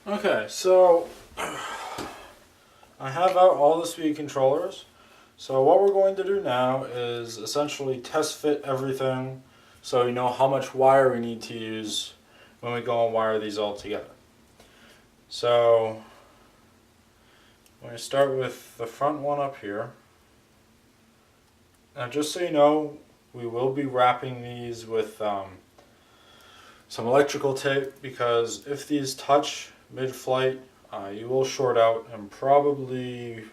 Okay, so I have out all the speed controllers. So what we're going to do now is essentially test fit everything so we know how much wire we need to use when we go and wire these all together. So I'm going to start with the front one up here. Now just so you know, we will be wrapping these with some electrical tape, because if these touch mid-flight, you will short out and probably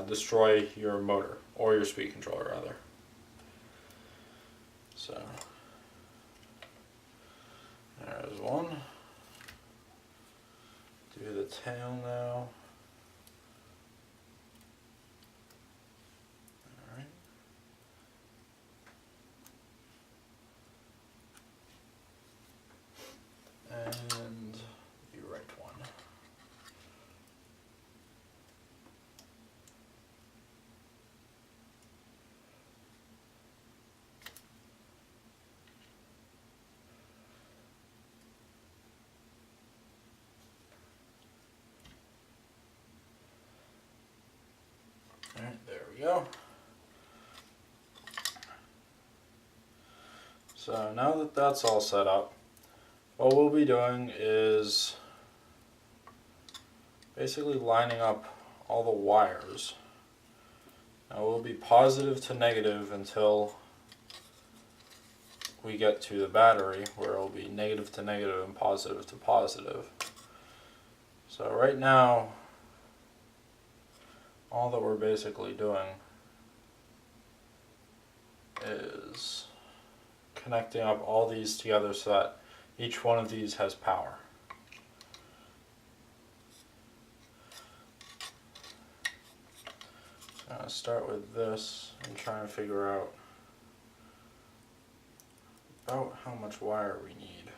destroy your motor, or your speed controller rather. So there's one. Do the tail now. Alright. And the right one. Alright, there we go. So now that that's all set up, what we'll be doing is basically lining up all the wires. Now we'll be positive to negative until we get to the battery, where it'll be negative to negative and positive to positive. So right now, all that we're basically doing is connecting up all these together so that each one of these has power. So I'm going to start with this and try and figure out about how much wire we need.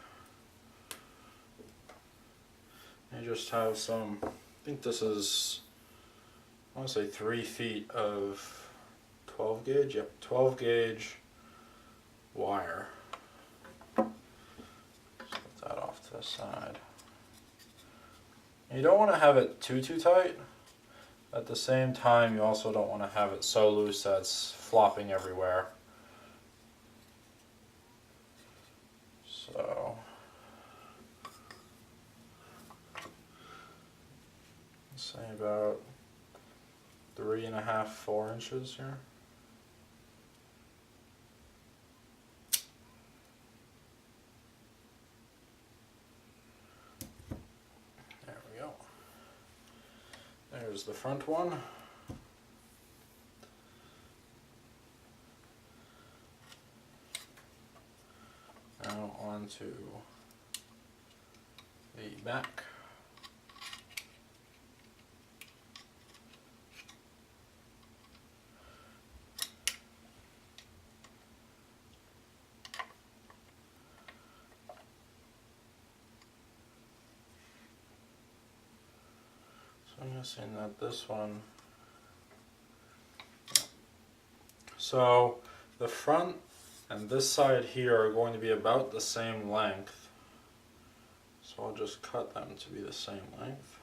I just have some, I think this is, I want to say 3 feet of 12 gauge, yep, 12 gauge wire. Put that off to the side. And you don't want to have it too tight. At the same time, you also don't want to have it so loose that it's flopping everywhere. So let's say about 3.5, 4 inches here. There we go. There's the front one. Now on to the back. I'm guessing that this one, so the front and this side here are going to be about the same length, so I'll just cut them to be the same length,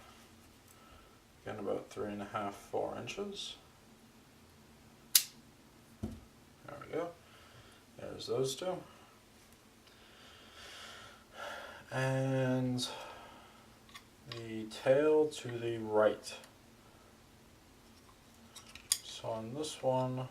again about 3.5, 4 inches. There we go, there's those two, and the tail to the right. So on this one,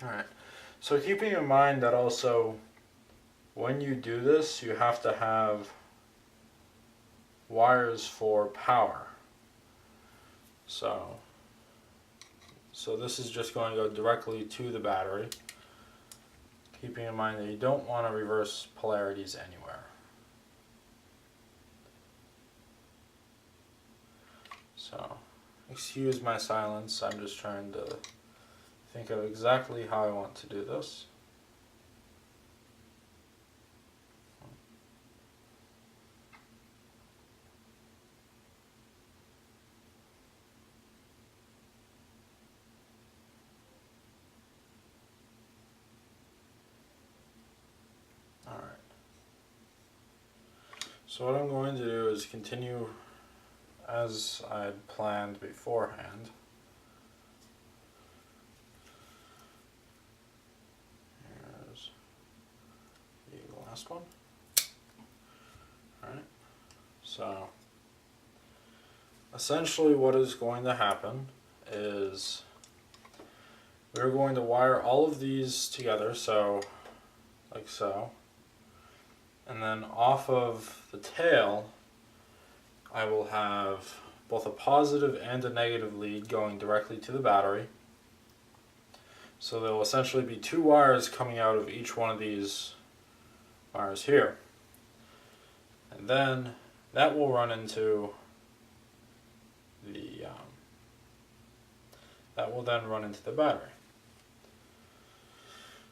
alright, so keeping in mind that also when you do this, you have to have wires for power. So this is just going to go directly to the battery, keeping in mind that you don't want to reverse polarities anywhere. So excuse my silence, I'm just trying to think of exactly how I want to do this. Alright. So what I'm going to do is continue as I had planned beforehand. Here's the last one. Alright. So essentially what is going to happen is we're going to wire all of these together, so like so, and then off of the tail I will have both a positive and a negative lead going directly to the battery. So there will essentially be two wires coming out of each one of these wires here, and then that will run into the that will then run into the battery.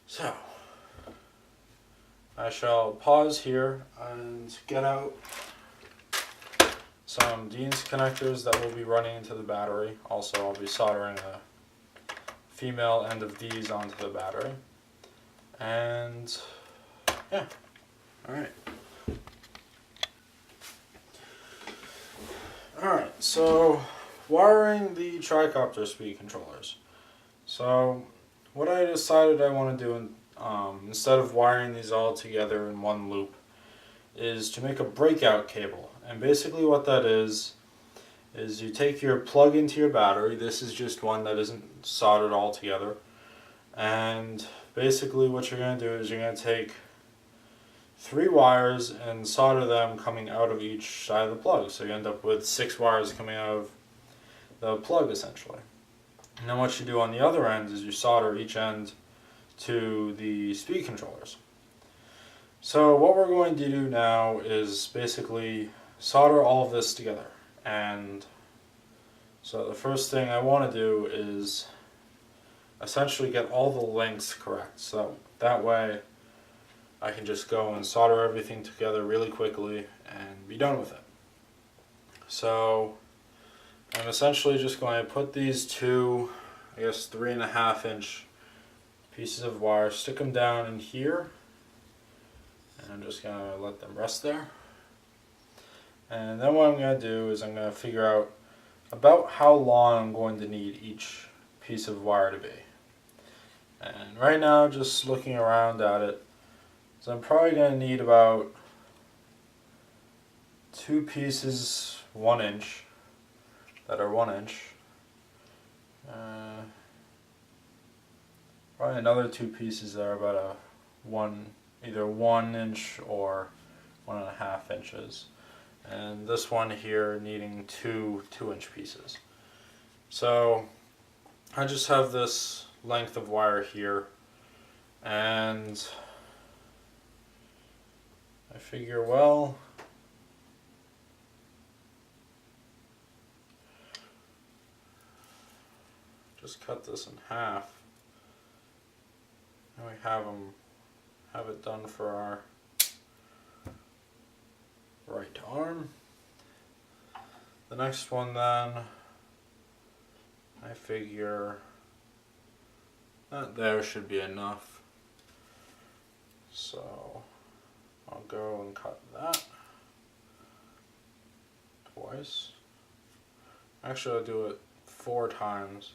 So I shall pause here and get out some Dean's connectors that will be running into the battery. Also, I'll be soldering the female end of these onto the battery. And yeah, alright. Alright, so wiring the tri-copter speed controllers. So what I decided I want to do instead of wiring these all together in one loop is to make a breakout cable. And basically what that is you take your plug into your battery. This is just one that isn't soldered all together. And basically what you're going to do is you're going to take 3 wires and solder them coming out of each side of the plug. So you end up with 6 wires coming out of the plug essentially. And then what you do on the other end is you solder each end to the speed controllers. So what we're going to do now is basically solder all of this together. And so the first thing I want to do is essentially get all the lengths correct. So that way I can just go and solder everything together really quickly and be done with it. So I'm essentially just going to put these two, I guess 3.5 inch pieces of wire, stick them down in here, and I'm just going to let them rest there. And then what I'm going to do is I'm going to figure out about how long I'm going to need each piece of wire to be. And right now, just looking around at it, so I'm probably going to need about 2 pieces 1 inch that are 1 inch. Probably another 2 pieces that are about either 1 inch or 1.5 inches. And this one here needing 2 2-inch pieces. So I just have this length of wire here, and I figure, well, just cut this in half, and we have it done for our right arm. The next one then, I figure that there should be enough. So I'll go and cut that twice. Actually, I'll do it 4 times,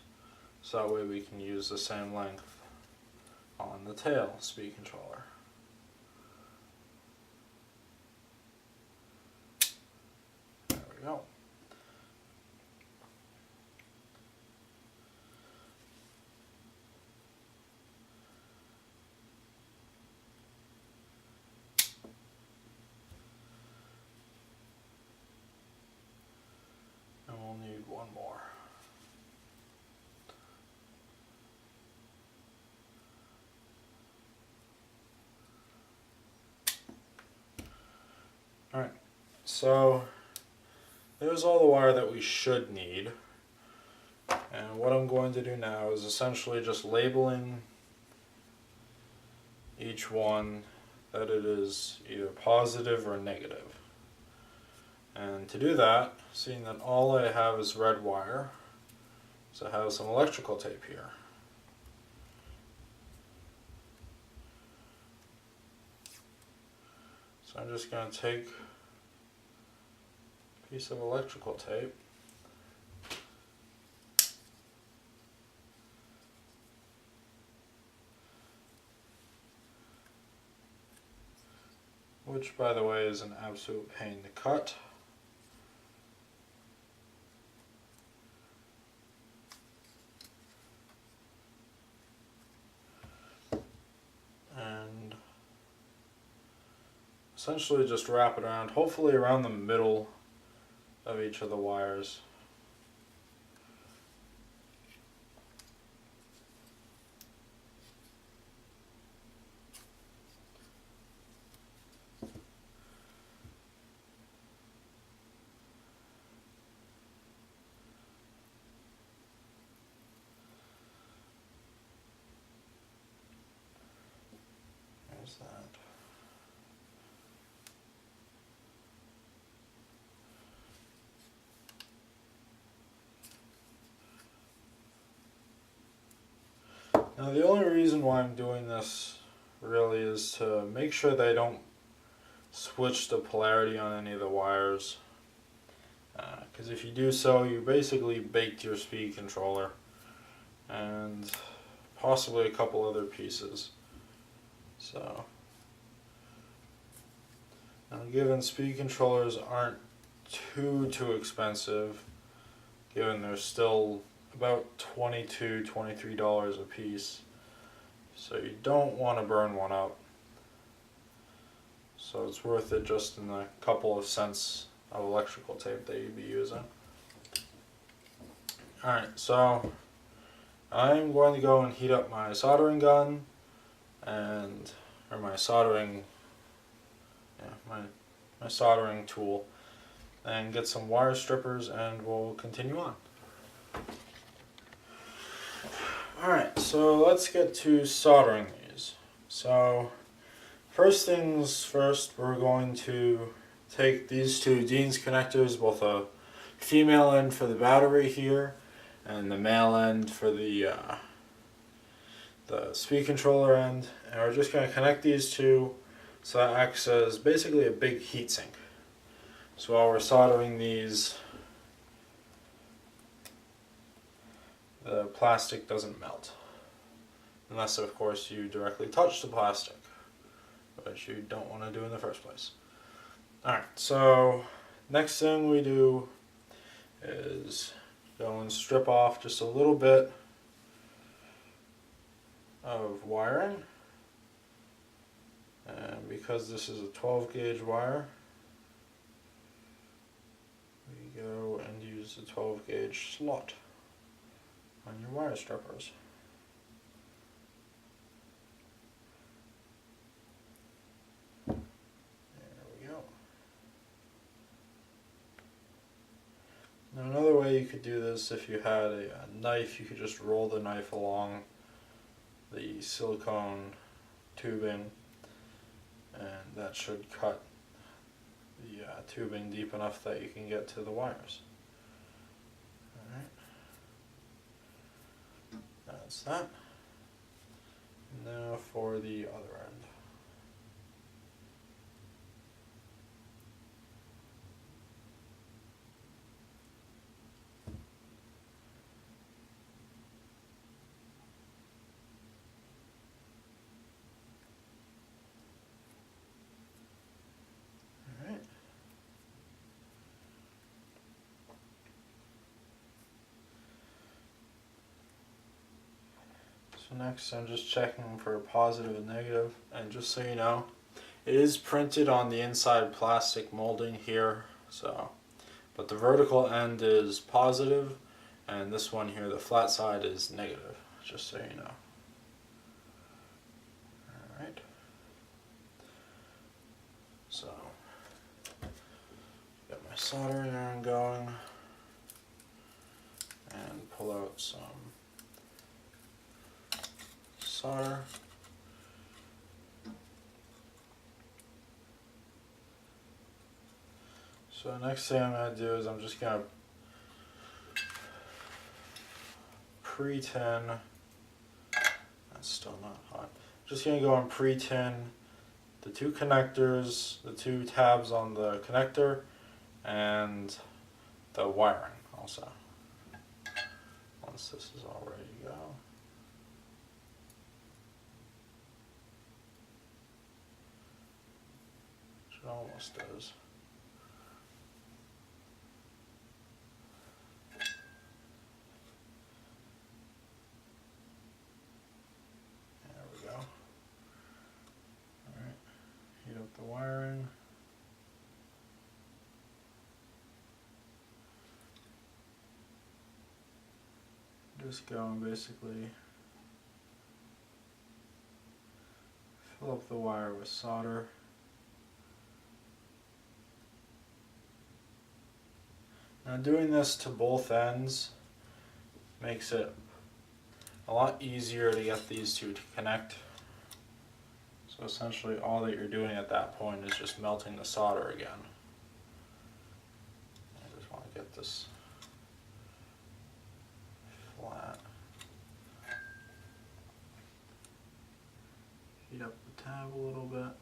so that way we can use the same length on the tail speed controller. There we go. And we'll need one more. Alright, so there's all the wire that we should need. And what I'm going to do now is essentially just labeling each one that it is either positive or negative. And to do that, seeing that all I have is red wire, so I have some electrical tape here. So I'm just going to take a piece of electrical tape, which by the way is an absolute pain to cut. And essentially just wrap it around, hopefully around the middle of each of the wires. There's that. Now the only reason why I'm doing this really is to make sure that I don't switch the polarity on any of the wires, because if you do so, you basically baked your speed controller and possibly a couple other pieces. So now given speed controllers aren't too expensive, given they're still about $22–23 a piece, so you don't want to burn one up, so it's worth it just in the couple of cents of electrical tape that you'd be using. Alright, so I'm going to go and heat up my soldering gun or my soldering my soldering tool, and get some wire strippers, and we'll continue on. Alright, so let's get to soldering these. So first things first, we're going to take these two Dean's connectors, both a female end for the battery here and the male end for the speed controller end, and we're just going to connect these two so that acts as basically a big heatsink. So while we're soldering these, the plastic doesn't melt, unless of course you directly touch the plastic, which you don't want to do in the first place. Alright, so next thing we do is go and strip off just a little bit of wiring, and because this is a 12 gauge wire, we go and use the 12 gauge slot on your wire strippers. There we go. Now another way you could do this, if you had a knife, you could just roll the knife along the silicone tubing, and that should cut the tubing deep enough that you can get to the wires. Alright. That's that. Now for the other end. Alright. So next I'm just checking for positive and negative, and just so you know, it is printed on the inside plastic molding here, so, but the vertical end is positive and this one here, the flat side, is negative, just so you know. Alright. So, got my soldering iron going, and pull out up some solder. So the next thing I'm going to do is I'm just going to pre-tin. That's still not hot. Just going to go and pre-tin the two connectors, the two tabs on the connector, and the wiring also. Once this is all ready to go. Which it almost does. There we go. Alright, heat up the wiring. Just go and basically fill up the wire with solder. Now doing this to both ends makes it a lot easier to get these two to connect. So essentially all that you're doing at that point is just melting the solder again. I just want to get this flat. Heat up the tab a little bit.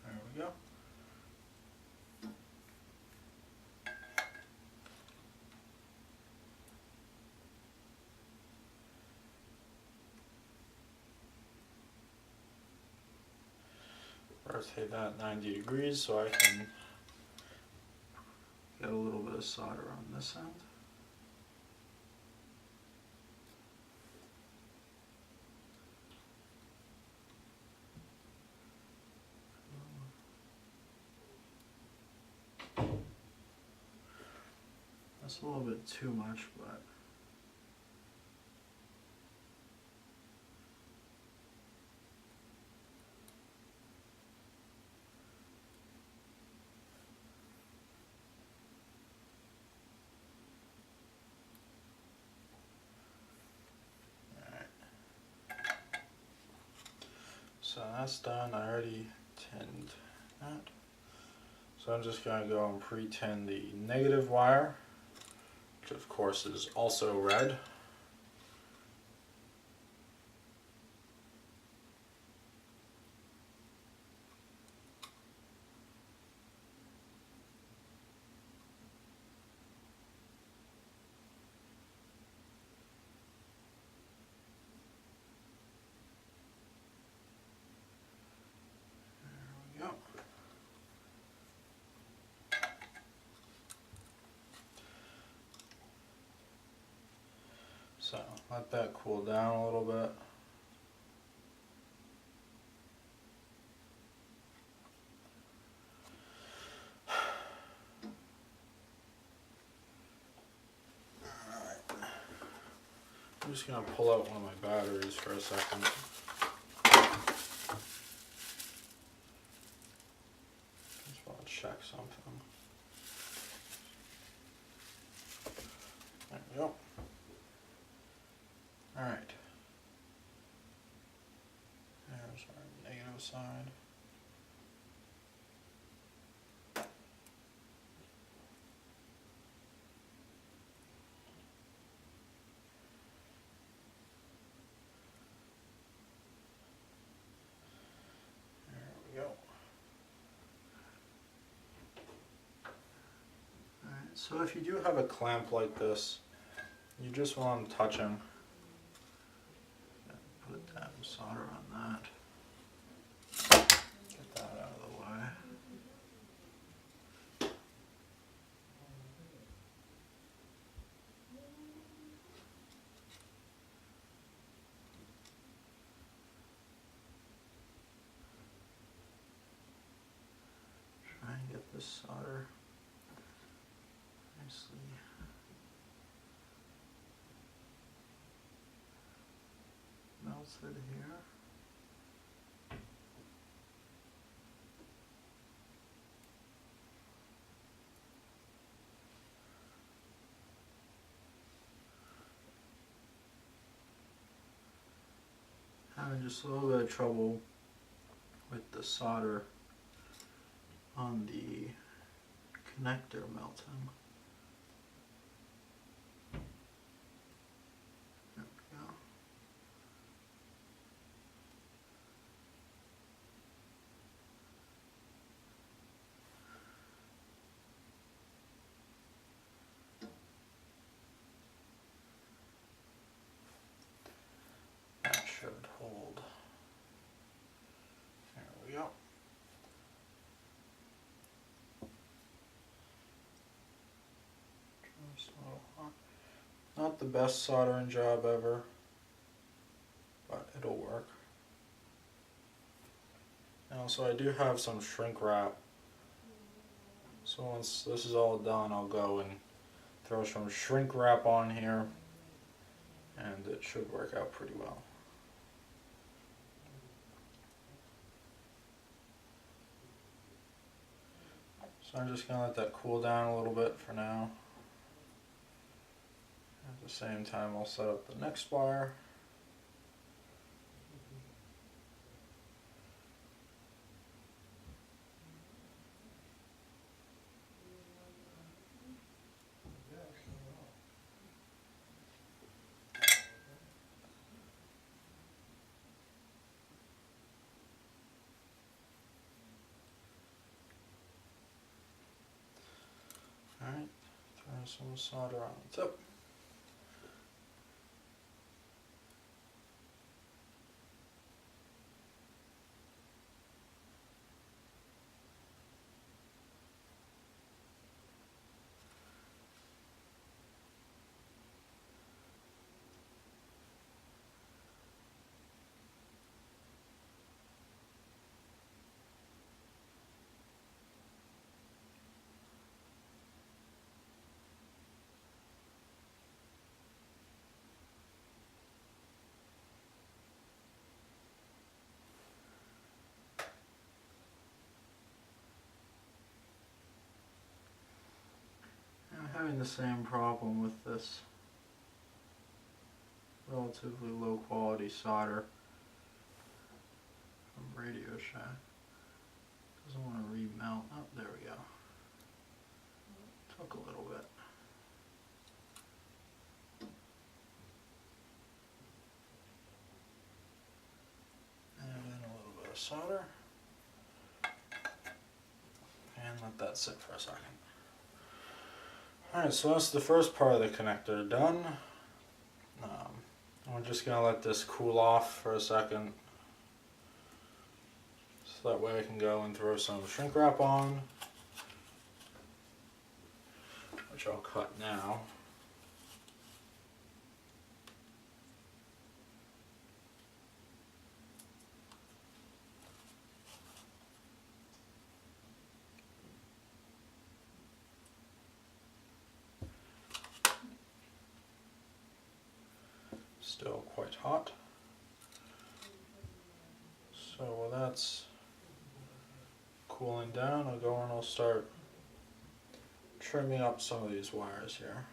There we go. Rotate that 90 degrees so I can get a little bit of solder on this end. That's a little bit too much, but so that's done. I already tinned that. So I'm just going to go and pre-tin the negative wire, which of course is also red. So let that cool down a little bit. Alright. I'm just going to pull out one of my batteries for a second. Just want to check something. There we go. Alright, there's our negative side. There we go. Alright, so if you do have a clamp like this, you just want them touching. Put that solder on that. Get that out of the way. Try and get this solder nicely melted here. Having just a little bit of trouble with the solder on the connector melting. There we go. That should hold. There we go. Just a little hot. Not the best soldering job ever, but it'll work. And also I do have some shrink wrap. So once this is all done, I'll go and throw some shrink wrap on here, and it should work out pretty well. So I'm just going to let that cool down a little bit for now. At the same time, I'll set up the next wire. Alright, throw some solder on the tip. I'm having the same problem with this relatively low quality solder from Radio Shack. Doesn't want to remelt. Oh, there we go. Took a little bit. And then a little bit of solder. And let that sit for a second. Alright, so that's the first part of the connector done. I'm just going to let this cool off for a second. So that way I can go and throw some shrink wrap on, which I'll cut now. Still quite hot. So while that's cooling down, I'll go and I'll start trimming up some of these wires here.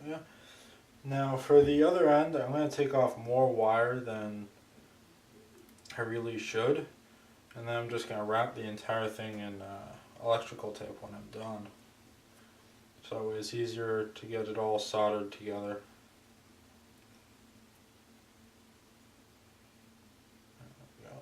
Yeah. Now for the other end, I'm going to take off more wire than I really should, and then I'm just going to wrap the entire thing in electrical tape when I'm done. So it's easier to get it all soldered together. There we go.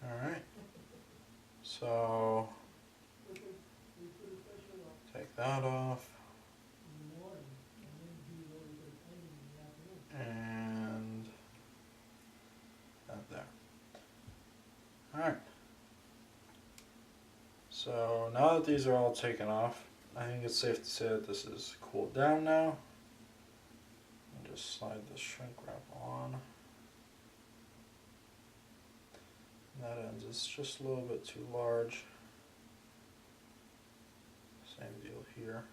Alright, so that off. And that there. Alright. So now that these are all taken off, I think it's safe to say that this is cooled down now. And just slide the shrink wrap on. And that end is just a little bit too large. Same deal here.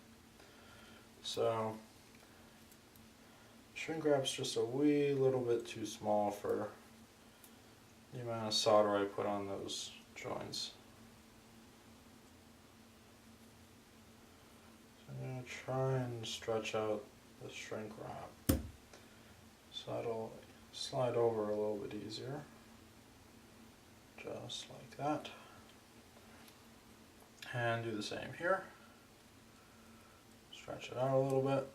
So shrink wrap's just a wee little bit too small for the amount of solder I put on those joints. So I'm going to try and stretch out the shrink wrap so that'll slide over a little bit easier. Just like that. And do the same here. Stretch it out a little bit.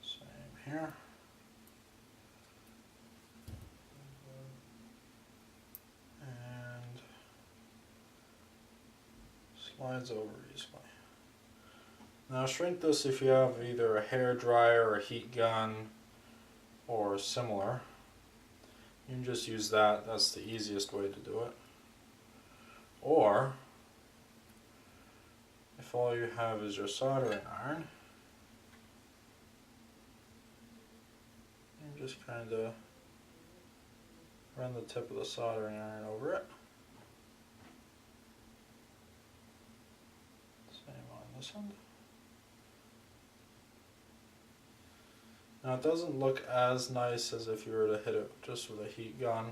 Same here. And slides over easily. Now shrink this if you have either a hair dryer or a heat gun or similar. You can just use that, that's the easiest way to do it. Or, if all you have is your soldering iron, you can just kind of run the tip of the soldering iron over it. Same on this end. Now it doesn't look as nice as if you were to hit it just with a heat gun.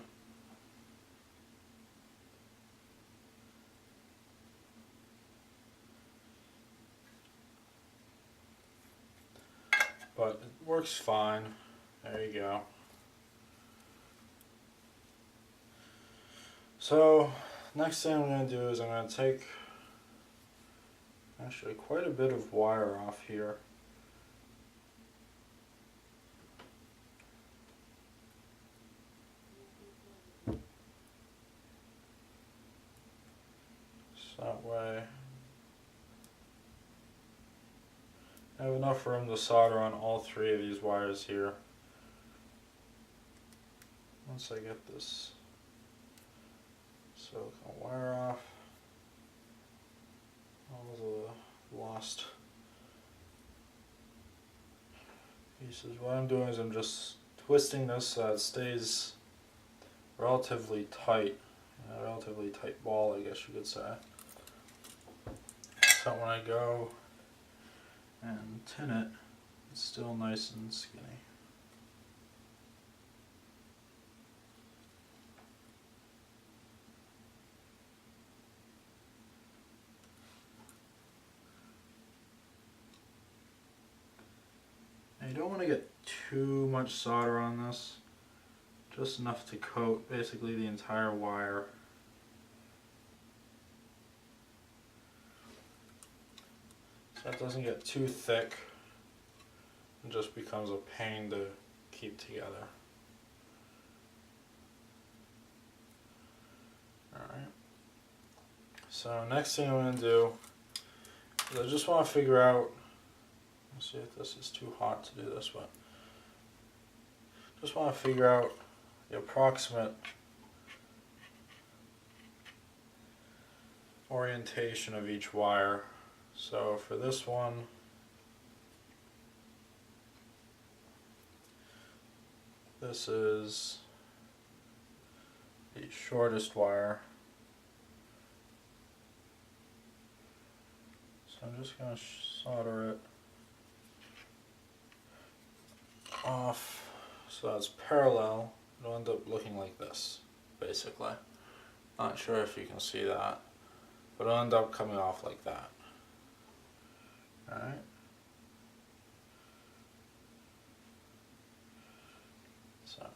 But it works fine. There you go. So next thing I'm going to do is I'm going to take actually quite a bit of wire off here. That way I have enough room to solder on all three of these wires here. Once I get this silicone wire off, all the lost pieces, what I'm doing is I'm just twisting this so it stays relatively tight, a relatively tight ball, I guess you could say. So when I go and tin it, it's still nice and skinny. Now you don't want to get too much solder on this, just enough to coat basically the entire wire. That doesn't get too thick and just becomes a pain to keep together. Alright. So next thing I'm going to do is I just want to figure out, let's see if this is too hot to do this, but just want to figure out the approximate orientation of each wire. So for this one, this is the shortest wire. So I'm just going to solder it off so that's parallel. It'll end up looking like this, basically. Not sure if you can see that, but it'll end up coming off like that. Alright. So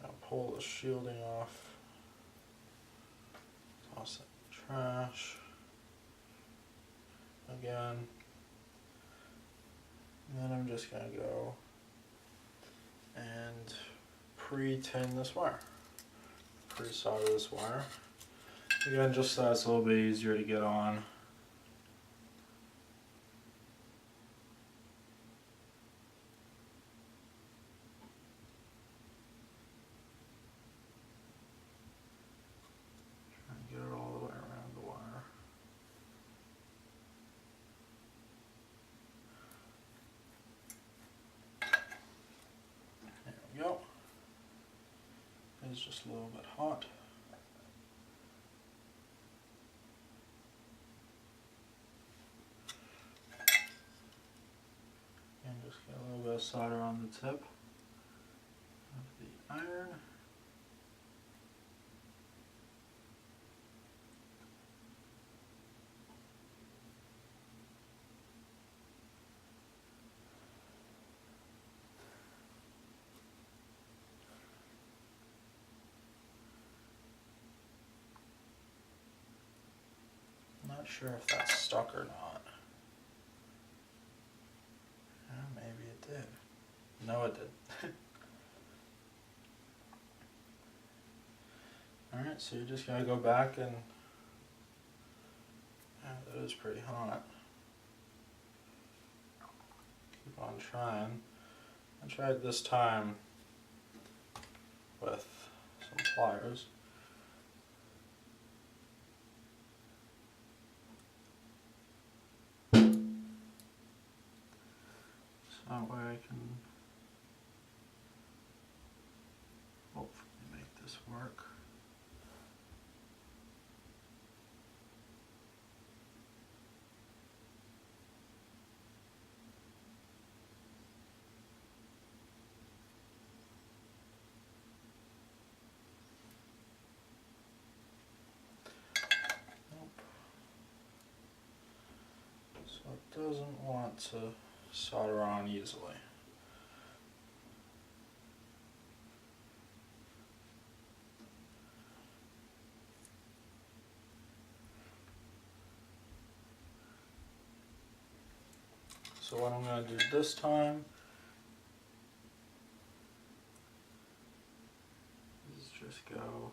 now pull the shielding off. Toss it in the trash. Again. And then I'm just going to go and pre-tin this wire. pre-solder this wire. Again, just so it's a little bit easier to get on. Try and get it all the way around the wire. There we go. It's just a little bit hot. And just get a little bit of solder on the tip of the iron. Not sure if that's stuck or not. Maybe it did. No, it did. Alright, so you just gotta go back and... yeah, that is pretty hot. Keep on trying. I tried this time with some pliers. That way I can hopefully make this work. Nope. So it doesn't want to solder on easily. So what I'm going to do this time is just go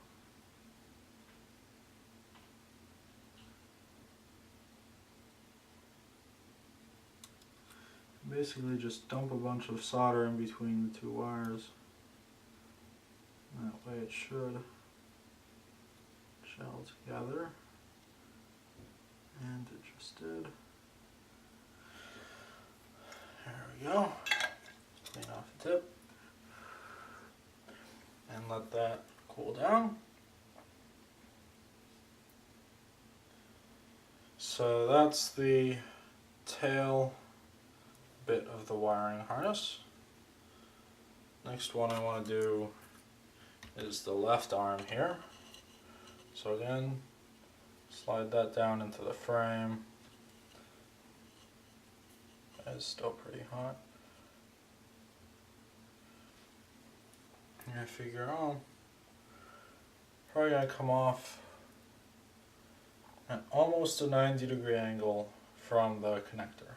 basically just dump a bunch of solder in between the two wires. That way it should gel together, and it just did. There we go. Clean off the tip and let that cool down. So that's the tail bit of the wiring harness. Next one I want to do is the left arm here. So again, slide that down into the frame. It's still pretty hot. And I figure, oh, probably gonna come off at almost a 90-degree angle from the connector.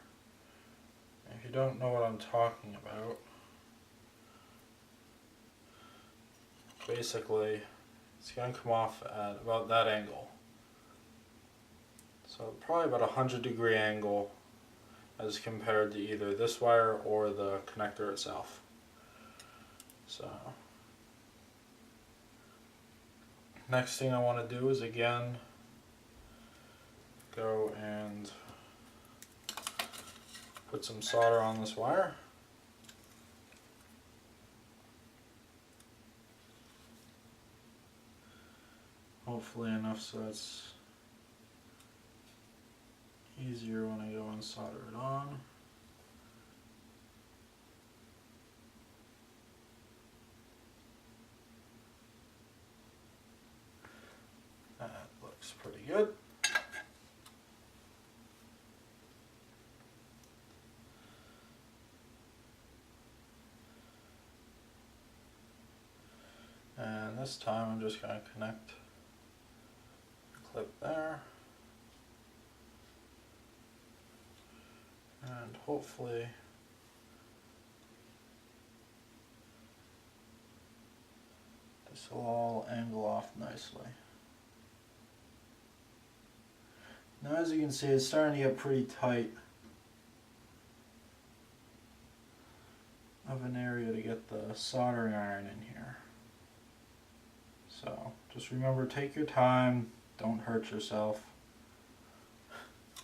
If you don't know what I'm talking about, basically it's going to come off at about that angle. So probably about a 100-degree angle as compared to either this wire or the connector itself. So next thing I want to do is again go and put some solder on this wire. Hopefully enough so it's easier when I go and solder it on. That looks pretty good. And this time I'm just going to connect the clip there. And hopefully This will all angle off nicely. Now as you can see, it's starting to get pretty tight of an area to get the soldering iron in here. So just remember, take your time, don't hurt yourself.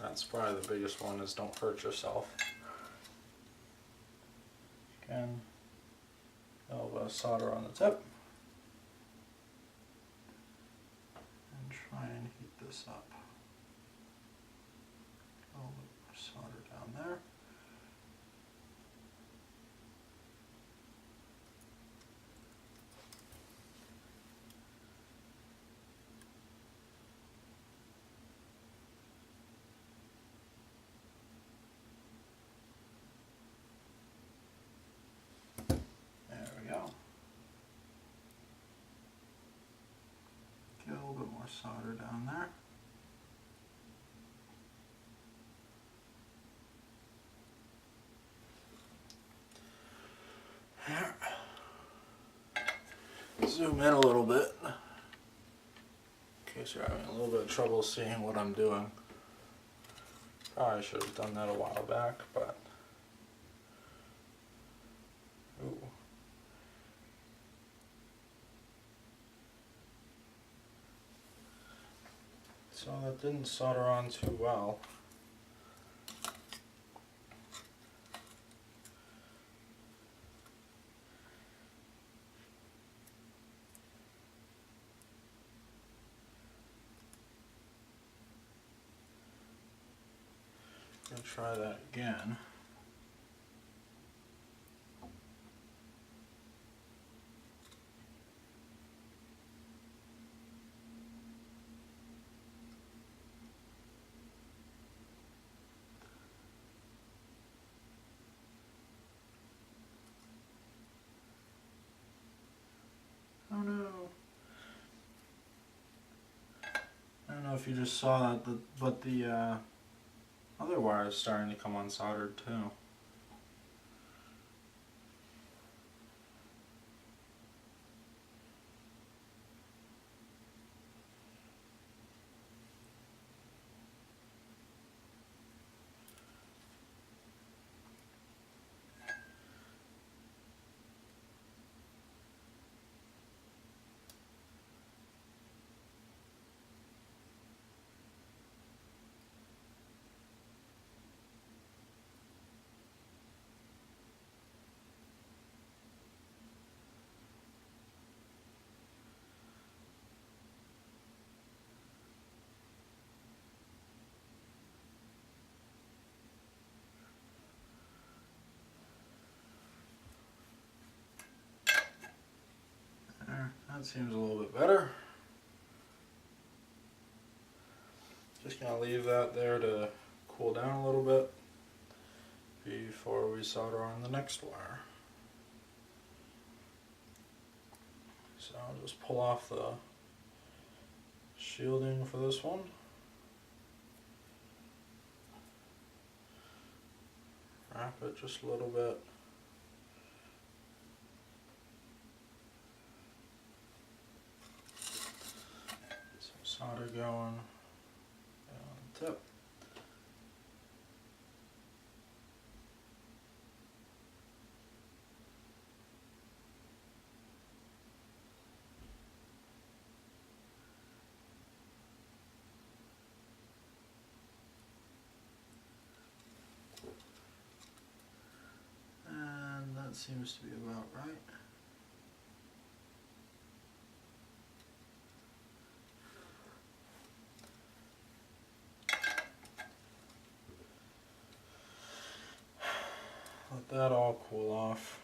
That's probably the biggest one, is don't hurt yourself. Again, a little bit of solder on the tip. And try and heat this up. A little bit more solder down there. Get a little bit more solder down there. Zoom in a little bit in case you're having a little bit of trouble seeing what I'm doing. Probably should have done that a while back, but ooh. So that didn't solder on too well. I'm gonna try that again. Oh no. I don't know if you just saw that, but the other wire is starting to come unsoldered too. That seems a little bit better. Just gonna leave that there to cool down a little bit before we solder on the next wire. So I'll just pull off the shielding for this one. Wrap it just a little bit. Solder going on the tip. And that seems to be about right. Let that all cool off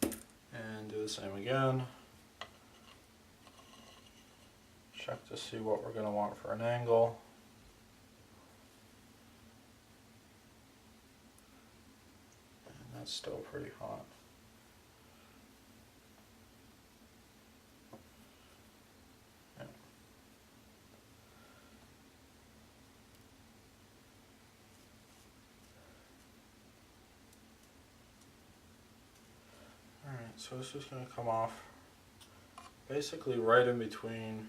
and do the same again. Check to see what we're going to want for an angle. And that's still pretty hot. So it's just going to come off basically right in between.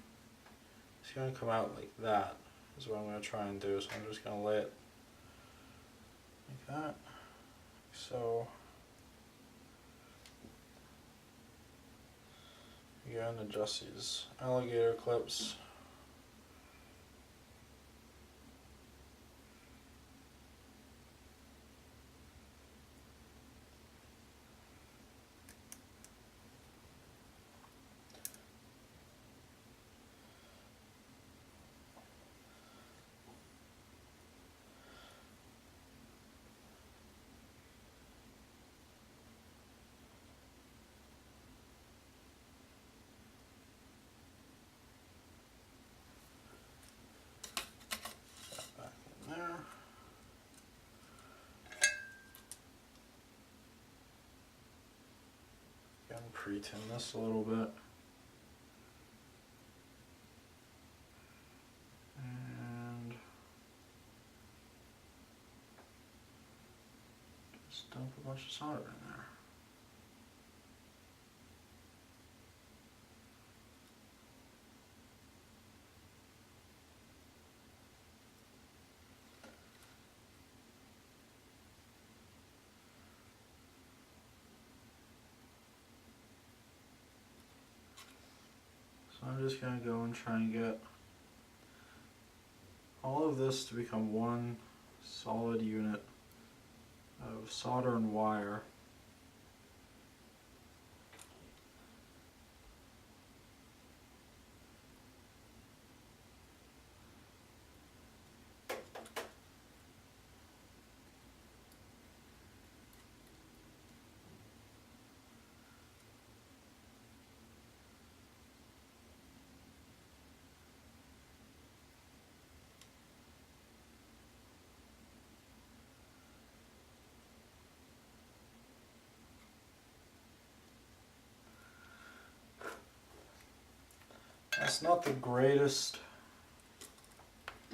It's going to come out like that is what I'm going to try and do. So I'm just going to lay it like that. So you go and adjust these alligator clips. Back in there. Again, pre-tin this a little bit. And just dump a bunch of solder in there. So I'm just going to go and try and get all of this to become one solid unit of solder and wire. It's not the greatest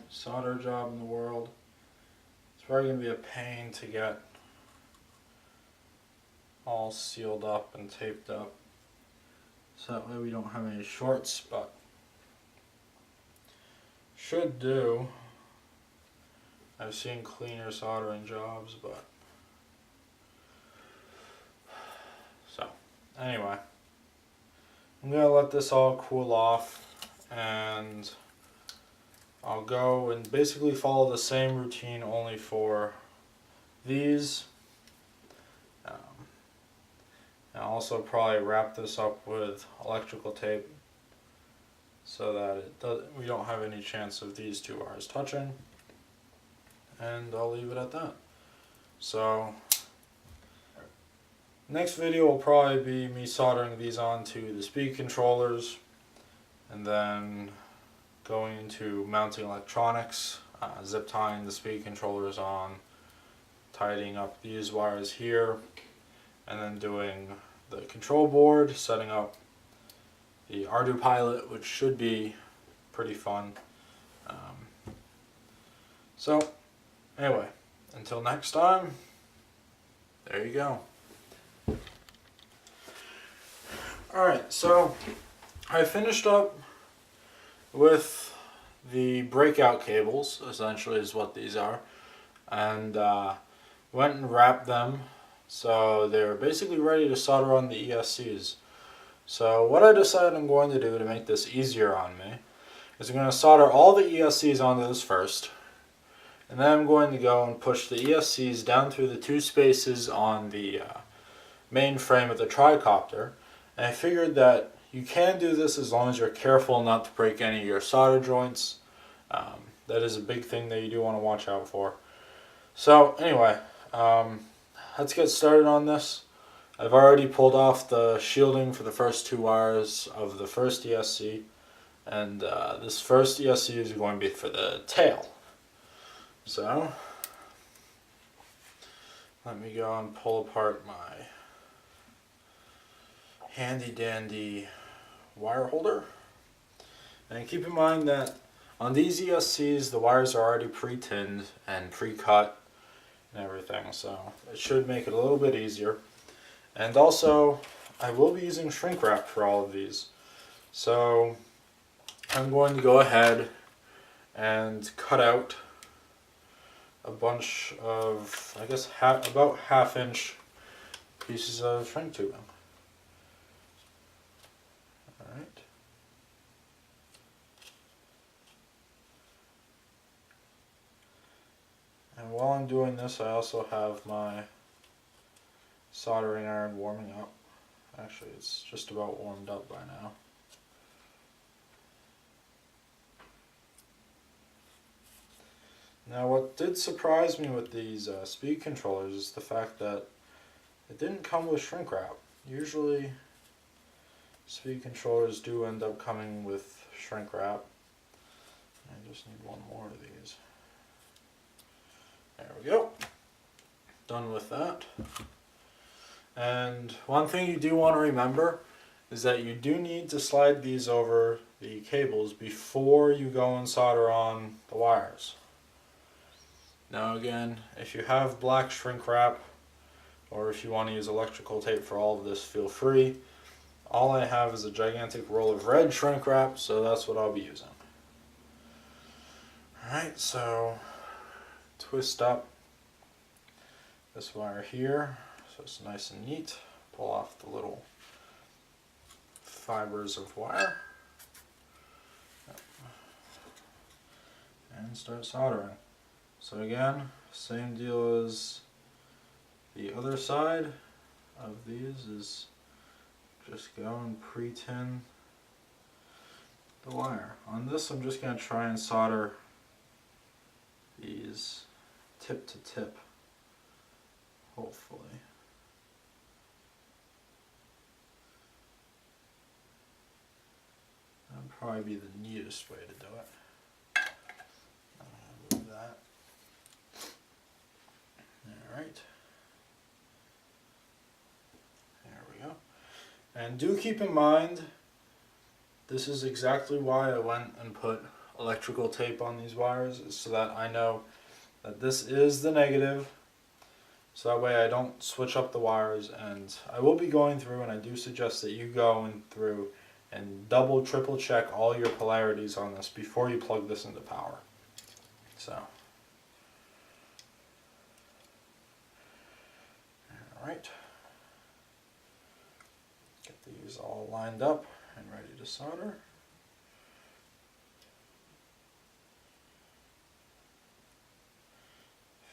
solder job in the world. It's probably going to be a pain to get all sealed up and taped up, so that way we don't have any shorts, but should do. I've seen cleaner soldering jobs, but so anyway, I'm going to let this all cool off, and I'll go and basically follow the same routine only for these. And also probably wrap this up with electrical tape so that we don't have any chance of these two wires touching. And I'll leave it at that. So next video will probably be me soldering these onto the speed controllers, and then going into mounting electronics, zip tying the speed controllers on, tidying up these wires here, and then doing the control board, setting up the Arduino, which should be pretty fun. So anyway, until next time, there you go. Alright, so I finished up with the breakout cables, essentially is what these are, and went and wrapped them so they're basically ready to solder on the ESCs. So what I decided I'm going to do to make this easier on me is I'm going to solder all the ESCs onto this first, and then I'm going to go and push the ESCs down through the two spaces on the main frame of the tri-copter. And I figured that you can do this as long as you're careful not to break any of your solder joints. That is a big thing that you do want to watch out for. So anyway, let's get started on this. I've already pulled off the shielding for the first two wires of the first ESC, and this first ESC is going to be for the tail. So let me go and pull apart my handy dandy wire holder. And keep in mind that on these ESCs the wires are already pre-tinned and pre-cut and everything, so it should make it a little bit easier. And also I will be using shrink wrap for all of these, So I'm going to go ahead and cut out a bunch of, I guess, about half-inch pieces of shrink tubing. Alright. And while I'm doing this, I also have my soldering iron warming up. Actually, it's just about warmed up by now. Now, what did surprise me with these speed controllers is the fact that it didn't come with shrink wrap. Usually, speed controllers do end up coming with shrink wrap. I just need one more of these. There we go. Done with that. And one thing you do want to remember is that you do need to slide these over the cables before you go and solder on the wires. Now again, if you have black shrink wrap, or if you want to use electrical tape for all of this, feel free. All I have is a gigantic roll of red shrink wrap, so that's what I'll be using. Alright, so twist up this wire here so it's nice and neat. Pull off the little fibers of wire and start soldering. So again, same deal as the other side of these, is just go and pre-tin the wire. On this I'm just going to try and solder these tip to tip, hopefully. That'd probably be the neatest way to do it. Move that. Alright. There we go. And do keep in mind, this is exactly why I went and put electrical tape on these wires, is so that I know that this is the negative, so that way I don't switch up the wires. And I will be going through, and I do suggest that you go through and double, triple check all your polarities on this before you plug this into power. So, alright, get these all lined up and ready to solder.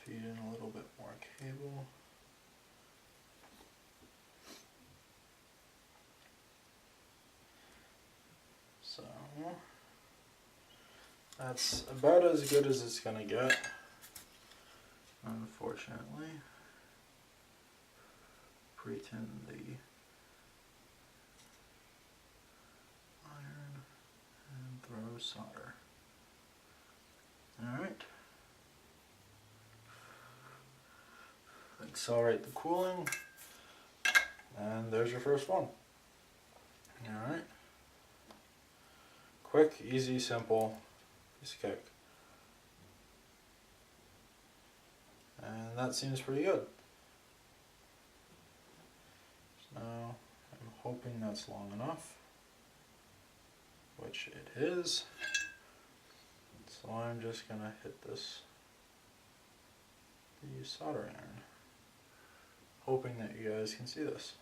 Feed in a little bit more cable. So that's about as good as it's going to get, unfortunately. Pre-tin the iron and throw solder. Alright. Accelerate the cooling, and there's your first one. Alright. Quick, easy, simple piece of cake. And that seems pretty good. So now I'm hoping that's long enough, which it is. So I'm just going to hit this, the soldering iron, hoping that you guys can see this.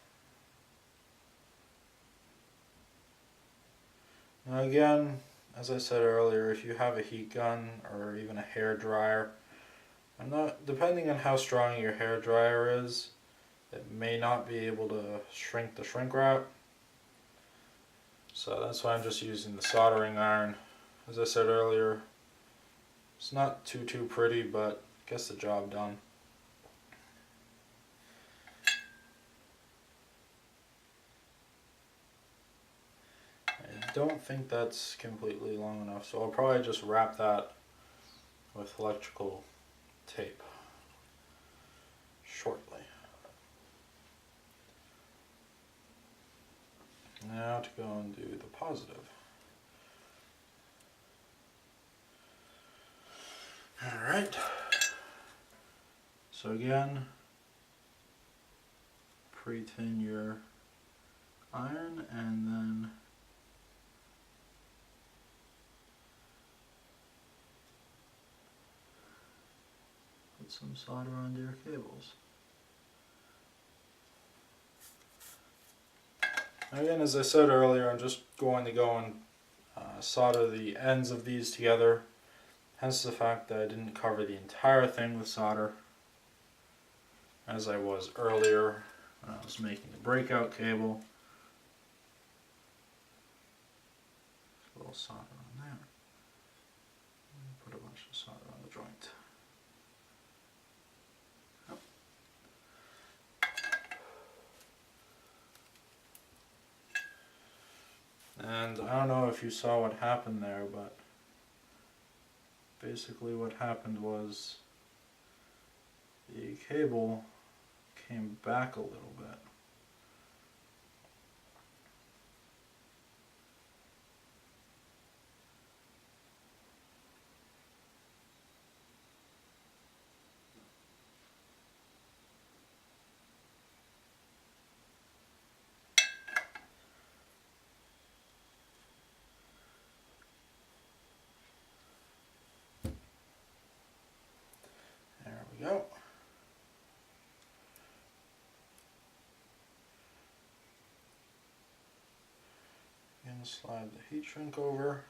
Now again, as I said earlier, if you have a heat gun or even a hair dryer, depending on how strong your hair dryer is, it may not be able to shrink the shrink wrap. So that's why I'm just using the soldering iron. As I said earlier, it's not too pretty, but gets the job done. I don't think that's completely long enough, so I'll probably just wrap that with electrical tape shortly. Now to go and do the positive. Alright, so again, pre-tin your iron and then some solder onto your cables. Again, as I said earlier, I'm just going to go and solder the ends of these together, hence the fact that I didn't cover the entire thing with solder as I was earlier when I was making the breakout cable. A little solder on there. Put a bunch of solder on the joint. And I don't know if you saw what happened there, but basically what happened was the cable came back a little bit. There we go. And slide the heat shrink over.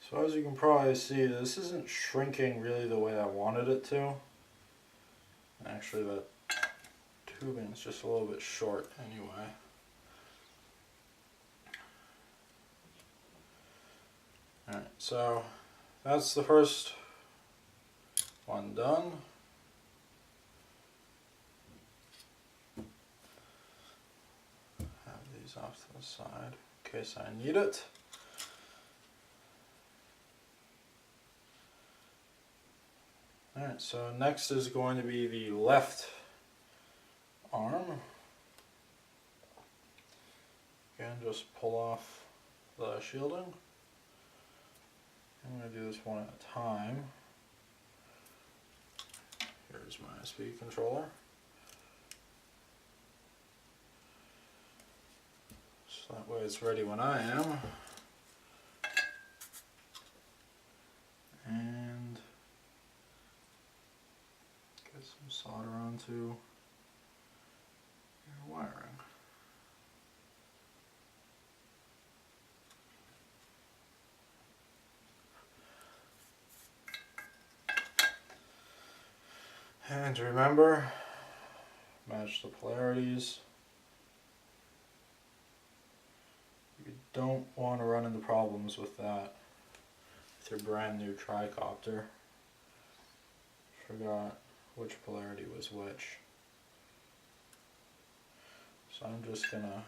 So as you can probably see, this isn't shrinking really the way I wanted it to. Actually, that tubing is just a little bit short anyway. Alright, so that's the first one done. Have these off to the side in case I need it. Alright, so next is going to be the left arm. Again, just pull off the shielding. I'm going to do this one at a time. Here's my speed controller. So that way it's ready when I am. And get some solder onto your wiring. And remember, match the polarities. You don't want to run into problems with that with your brand new tri-copter. Forgot which polarity was which. So I'm just gonna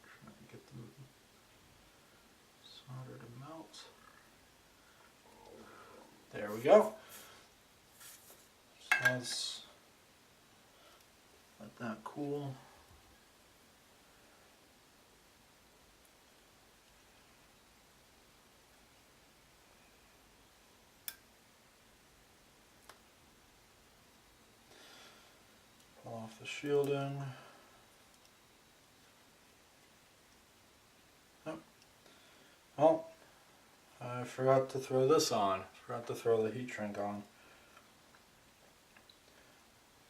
try to get the solder to melt. There we go. So let's let that cool. Pull off the shielding. Oh. Well, I forgot to throw this on. Forgot to throw the heat shrink on.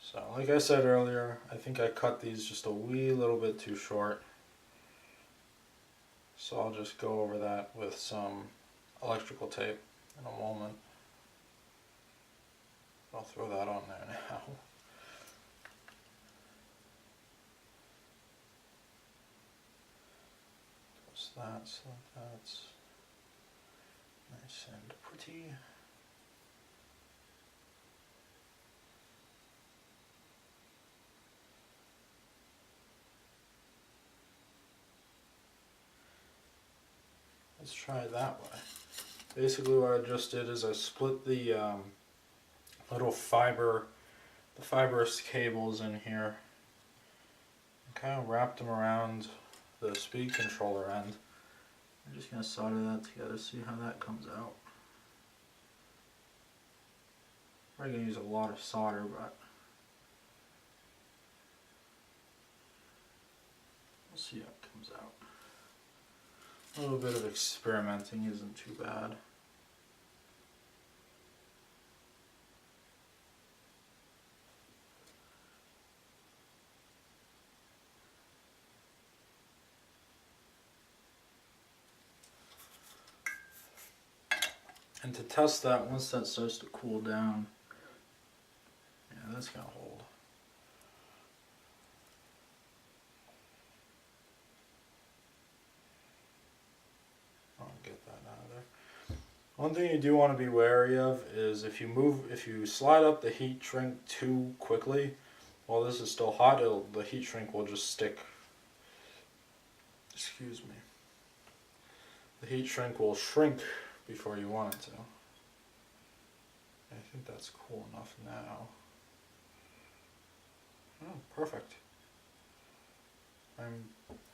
So, like I said earlier, I think I cut these just a wee little bit too short. So I'll just go over that with some electrical tape in a moment. I'll throw that on there now. Just that so that's nice and pretty. let's try it that way. Basically what I just did is I split the little the fibrous cables in here, and kind of wrapped them around the speed controller end. I'm just going to solder that together, see how that comes out. I'm going to use a lot of solder, but we'll see how it comes out. A little bit of experimenting isn't too bad. And to test that, once that starts to cool down, yeah, that's going to hold. I'll get that out of there. One thing you do want to be wary of is if you slide up the heat shrink too quickly, while this is still hot, the heat shrink will just stick. Excuse me. The heat shrink will shrink before you want it to. I think that's cool enough now. Oh, perfect. I'm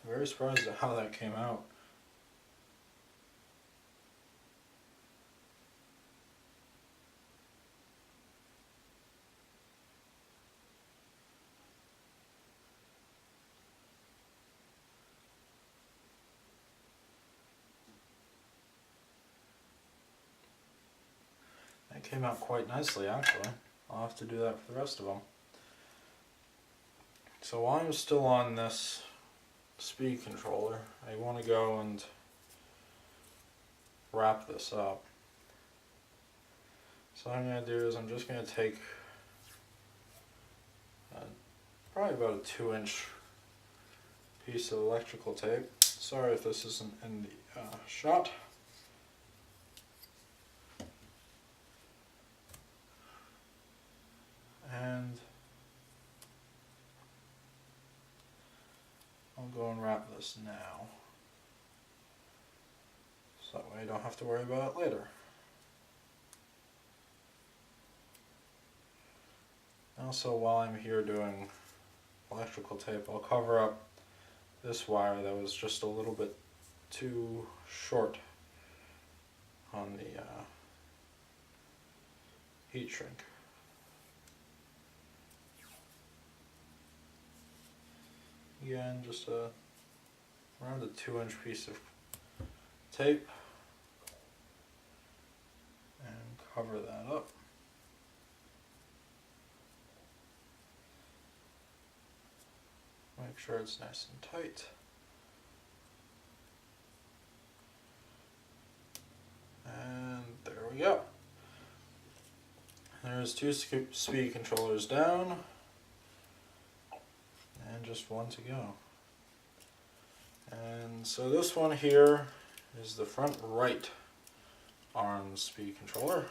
very surprised at how that came out. It came out quite nicely, actually. I'll have to do that for the rest of them. So while I'm still on this speed controller, I want to go and wrap this up. So what I'm going to do is I'm just going to take probably about a 2-inch piece of electrical tape. Sorry if this isn't in the shot. And I'll go and wrap this now, so that way I don't have to worry about it later. Also, while I'm here doing electrical tape, I'll cover up this wire that was just a little bit too short on the heat shrink. Again, just around a 2-inch piece of tape, and cover that up. Make sure it's nice and tight. And there we go. There's 2 speed controllers down, and just 1 to go. And so this one here is the front right arm speed controller.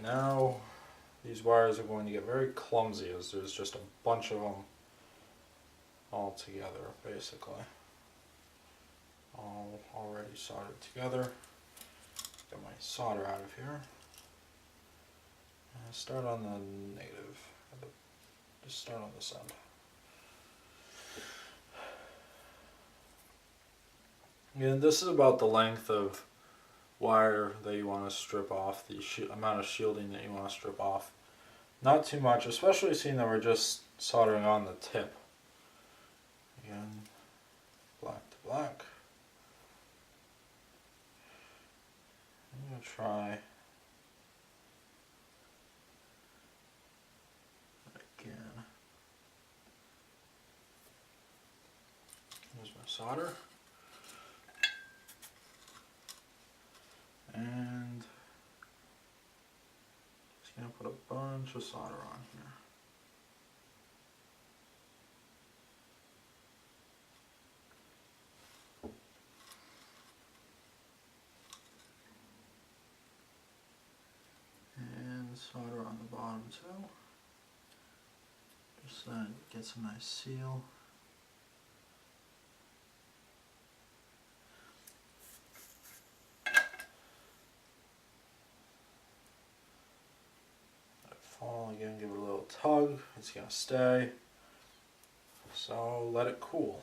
Now these wires are going to get very clumsy as there's just a bunch of them all together, basically. All already soldered together. Get my solder out of here. Start on the negative. Just start on this end. And this is about the length of wire that you want to strip off, the amount of shielding that you want to strip off. Not too much, especially seeing that we're just soldering on the tip. Again, black to black. I'm going to try again. Here's my solder. And just going to put a bunch of solder on here. And solder on the bottom too. Just so that it gets a nice seal. again, give it a little tug. It's going to stay. So let it cool.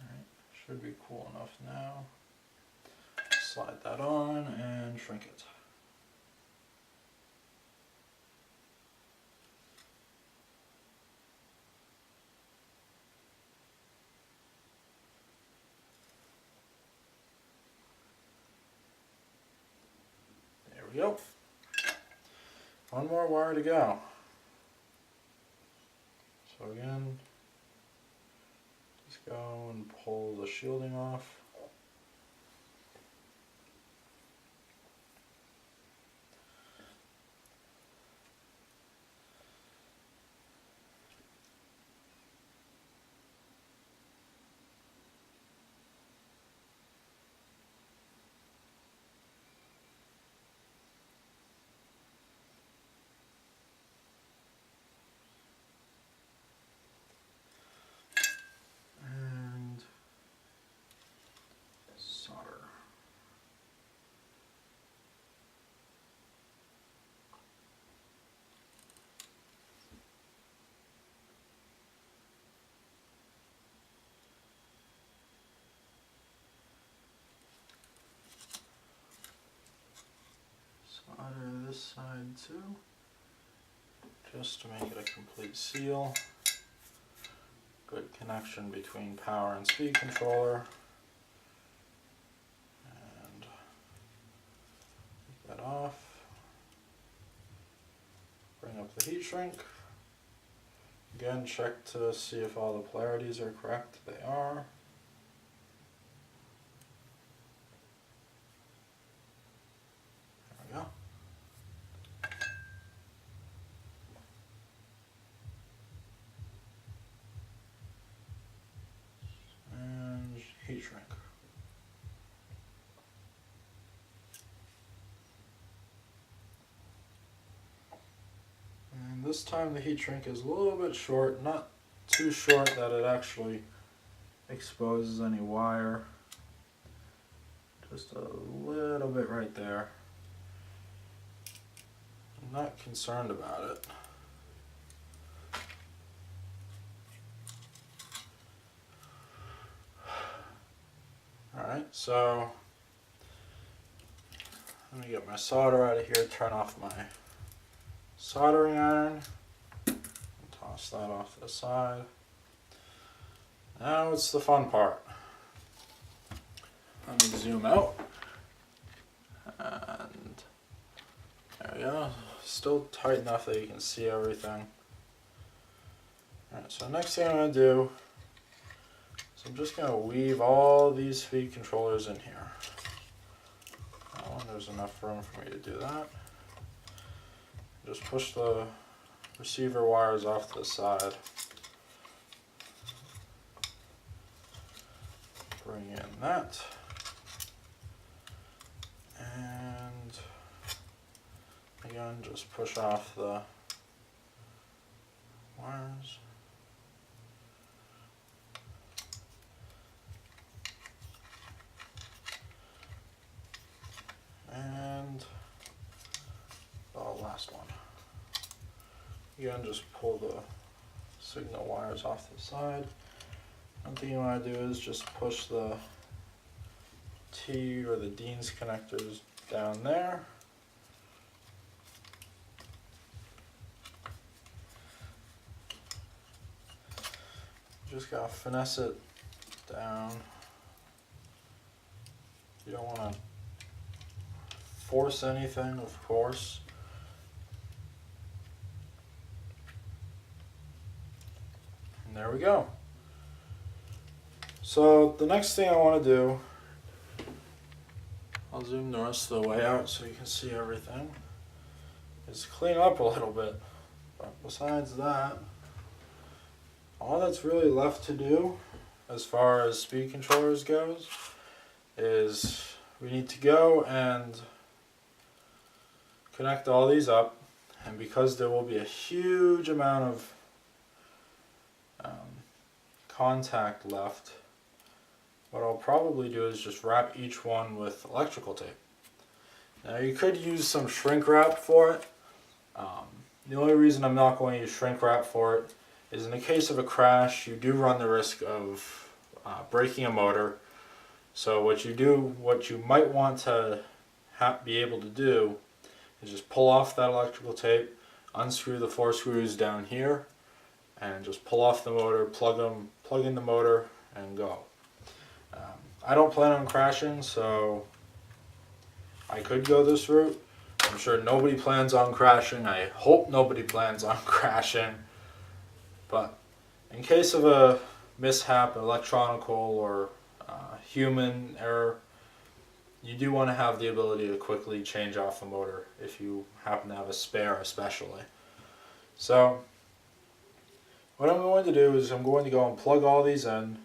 Alright, should be cool enough now. Slide that on and shrink it. There we go. One more wire to go. So again, just go and pull the shielding off. Solder this side too, just to make it a complete seal. Good connection between power and speed controller. And take that off. Bring up the heat shrink. Again, check to see if all the polarities are correct. They are. There we go. And heat shrink. And this time the heat shrink is a little bit short, not too short that it actually exposes any wire. Just a little bit right there. I'm not concerned about it. Alright, so let me get my solder out of here, turn off my soldering iron, and toss that off to the side. Now it's the fun part. Let me zoom out, and there we go. Still tight enough that you can see everything. Alright, so next thing I'm going to do is I'm just going to weave all these speed controllers in here. There's enough room for me to do that. Just push the receiver wires off to the side. Bring in that. And again, just push off the wires. And the last one. Again, just pull the signal wires off to the side. One thing you want to do is just push the T or the Dean's connectors down there. Just gotta finesse it down. You don't want to force anything, of course. And there we go. So the next thing I want to do, I'll zoom the rest of the way out so you can see everything, is clean up a little bit. But besides that, all that's really left to do as far as speed controllers goes is we need to go and connect all these up, and because there will be a huge amount of contact left, what I'll probably do is just wrap each one with electrical tape. Now you could use some shrink wrap for it. The only reason I'm not going to use shrink wrap for it is in the case of a crash, you do run the risk of breaking a motor. So what you might want to be able to do is just pull off that electrical tape, unscrew the 4 screws down here, and just pull off the motor, plug in the motor, and go. I don't plan on crashing, so I could go this route. I'm sure nobody plans on crashing. I hope nobody plans on crashing. But in case of a mishap, electronical or human error, you do want to have the ability to quickly change off the motor if you happen to have a spare especially. So what I'm going to do is I'm going to go and plug all these in,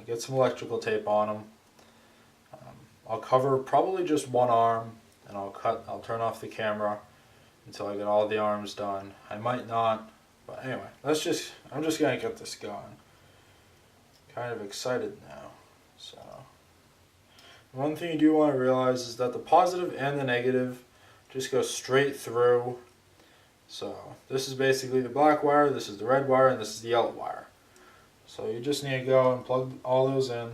get some electrical tape on them. I'll cover probably just one arm, and I'll turn off the camera until I get all the arms done. I might not, but anyway, I'm just gonna get this going. Kind of excited now. So one thing you do want to realize is that the positive and the negative just go straight through. So this is basically the black wire, this is the red wire, and this is the yellow wire. So you just need to go and plug all those in.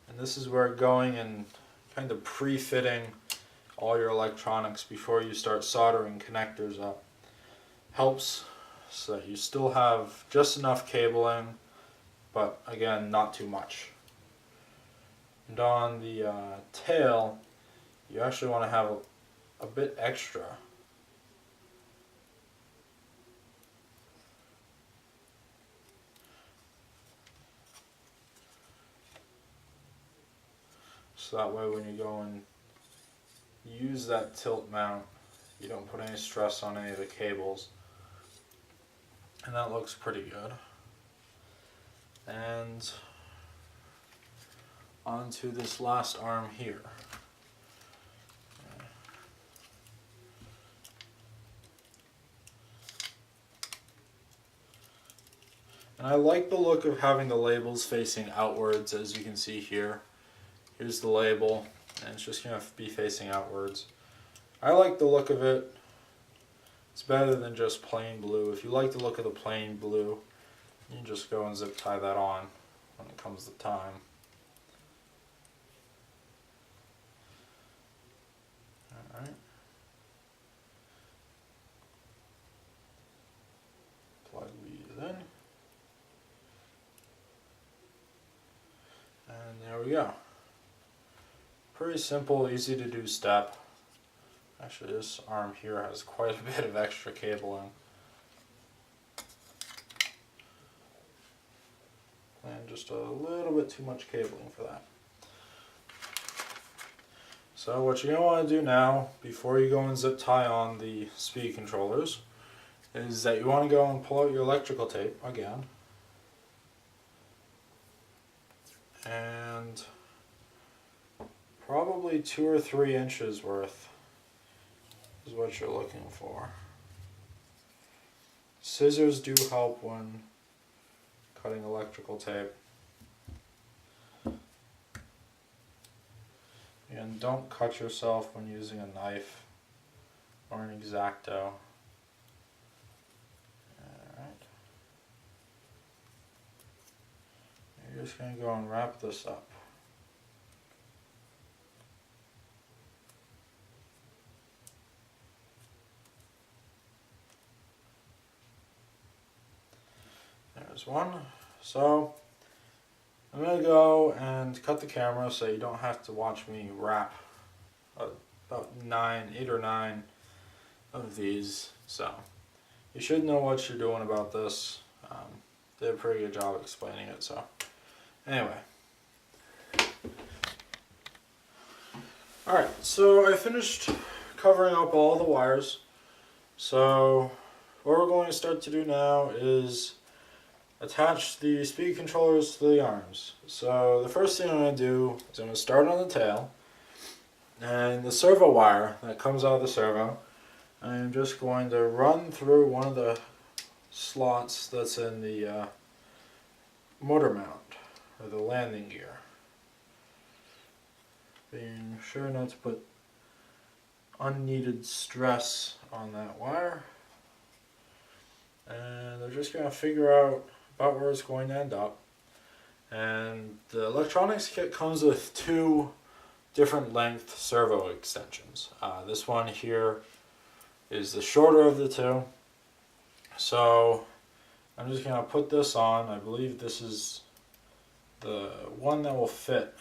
And this is where going and kind of pre-fitting all your electronics before you start soldering connectors up helps, so that you still have just enough cabling, but again, not too much. And on the tail, you actually want to have a bit extra. So that way when you go and use that tilt mount, you don't put any stress on any of the cables. And that looks pretty good. And onto this last arm here. And I like the look of having the labels facing outwards, as you can see here. Here's the label, and it's just going to be facing outwards. I like the look of it. It's better than just plain blue. If you like the look of the plain blue, you can just go and zip tie that on when it comes to time. Alright. Plug these in. And there we go. Pretty simple, easy to do step. Actually, this arm here has quite a bit of extra cabling. And just a little bit too much cabling for that. So what you're going to want to do now, before you go and zip tie on the speed controllers, is that you want to go and pull out your electrical tape again. And probably 2 or 3 inches worth is what you're looking for. Scissors do help when cutting electrical tape. And don't cut yourself when using a knife or an X-Acto. Alright. You're just going to go and wrap this up. There's one. So I'm going to go and cut the camera so you don't have to watch me wrap about 8 or 9 of these. So you should know what you're doing about this. Did a pretty good job explaining it. So anyway. Alright, so I finished covering up all the wires. So what we're going to start to do now is attach the speed controllers to the arms. So the first thing I'm going to do is I'm going to start on the tail, and the servo wire that comes out of the servo, I'm just going to run through one of the slots that's in the motor mount, or the landing gear. Being sure not to put unneeded stress on that wire. And they're just going to figure out about where it's going to end up. And the electronics kit comes with two different length servo extensions. This one here is the shorter of the two. So I'm just going to put this on. I believe this is the one that will fit,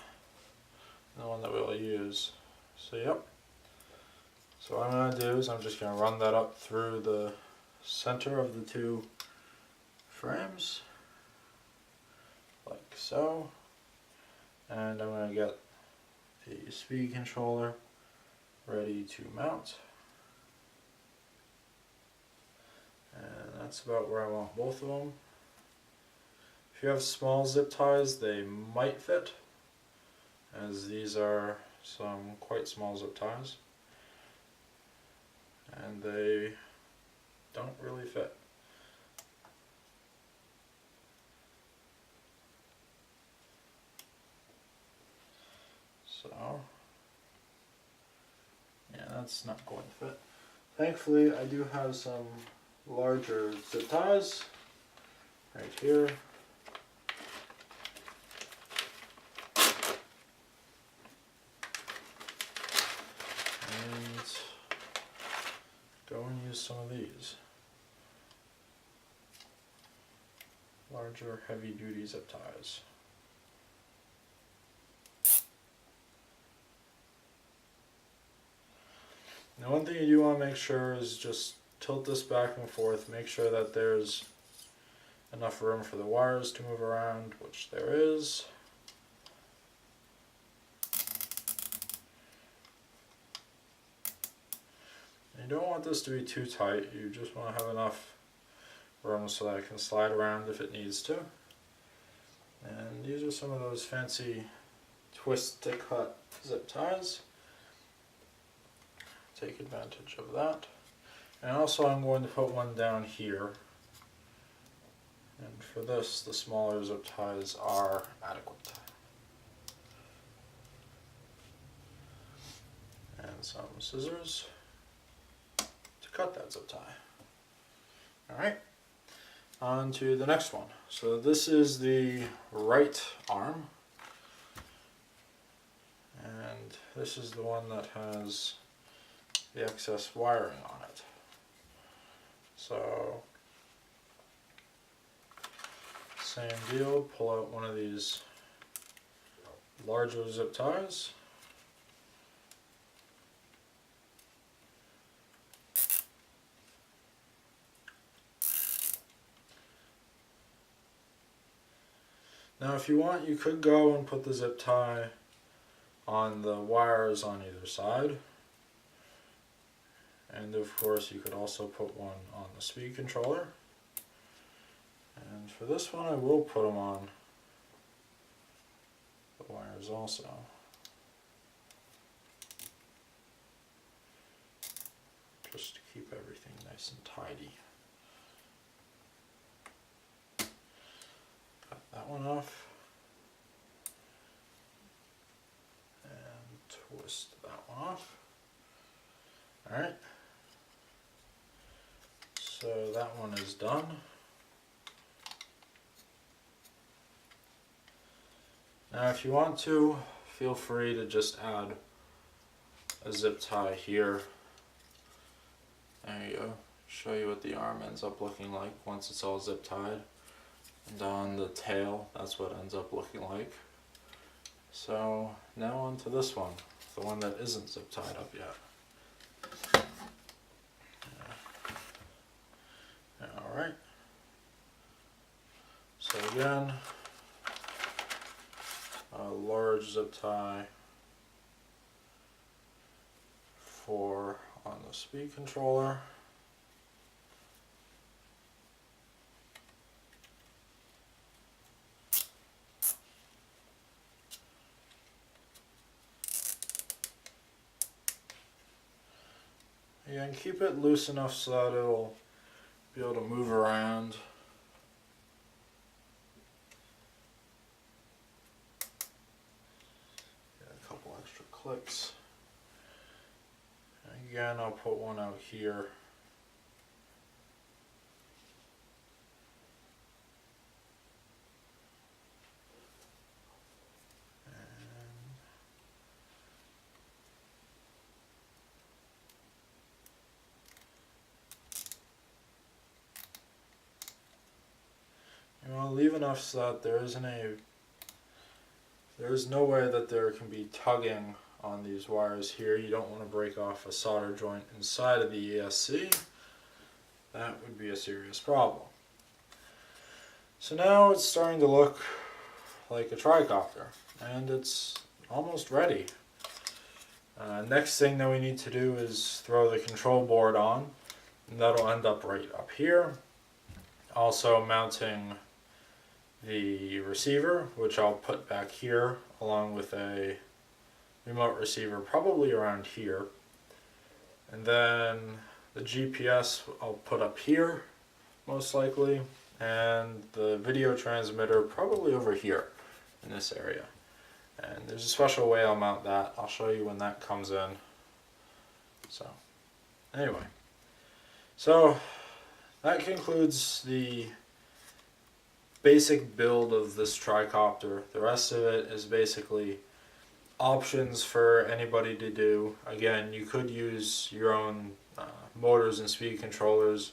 the one that we'll use. So yep. So what I'm going to do is I'm just going to run that up through the center of the two frames, like so. And I'm going to get the speed controller ready to mount. And that's about where I want both of them. If you have small zip ties, they might fit, as these are some quite small zip ties. And they don't really fit. So, yeah, that's not going to fit. Thankfully, I do have some larger zip ties right here. And go and use some of these. Larger, heavy-duty zip ties. Now, one thing you do want to make sure is just tilt this back and forth, make sure that there's enough room for the wires to move around, which there is. You don't want this to be too tight, you just want to have enough room so that it can slide around if it needs to. And these are some of those fancy twist to cut zip ties. Take advantage of that. And also I'm going to put one down here. And for this, the smaller zip ties are adequate. And some scissors to cut that zip tie. Alright, on to the next one. So this is the right arm. And this is the one that has the excess wiring on it. So, same deal, pull out one of these larger zip ties. Now if you want, you could go and put the zip tie on the wires on either side. And of course you could also put one on the speed controller. And for this one I will put them on the wires also. Just to keep everything nice and tidy. Cut that one off. And twist that one off. Alright. So that one is done. Now if you want to, feel free to just add a zip tie here. There you go. Show you what the arm ends up looking like once it's all zip tied. And on the tail, that's what it ends up looking like. So now on to this one, the one that isn't zip tied up yet. Alright, so again, a large zip tie for on the speed controller. Again, keep it loose enough so that it'll be able to move around. clicks. Again, I'll put one out here. And I'll leave enough so that there is no way that there can be tugging on these wires here. You don't want to break off a solder joint inside of the ESC. That would be a serious problem. So now it's starting to look like a tri-copter, and it's almost ready. Next thing that we need to do is throw the control board on, and that'll end up right up here. Also mounting the receiver, which I'll put back here along with a remote receiver probably around here. And then the GPS I'll put up here most likely, and the video transmitter probably over here in this area. And there's a special way I'll mount that. I'll show you when that comes in. So anyway, so that concludes the basic build of this tri-copter. The rest of it is basically options for anybody to do. Again, you could use your own motors and speed controllers.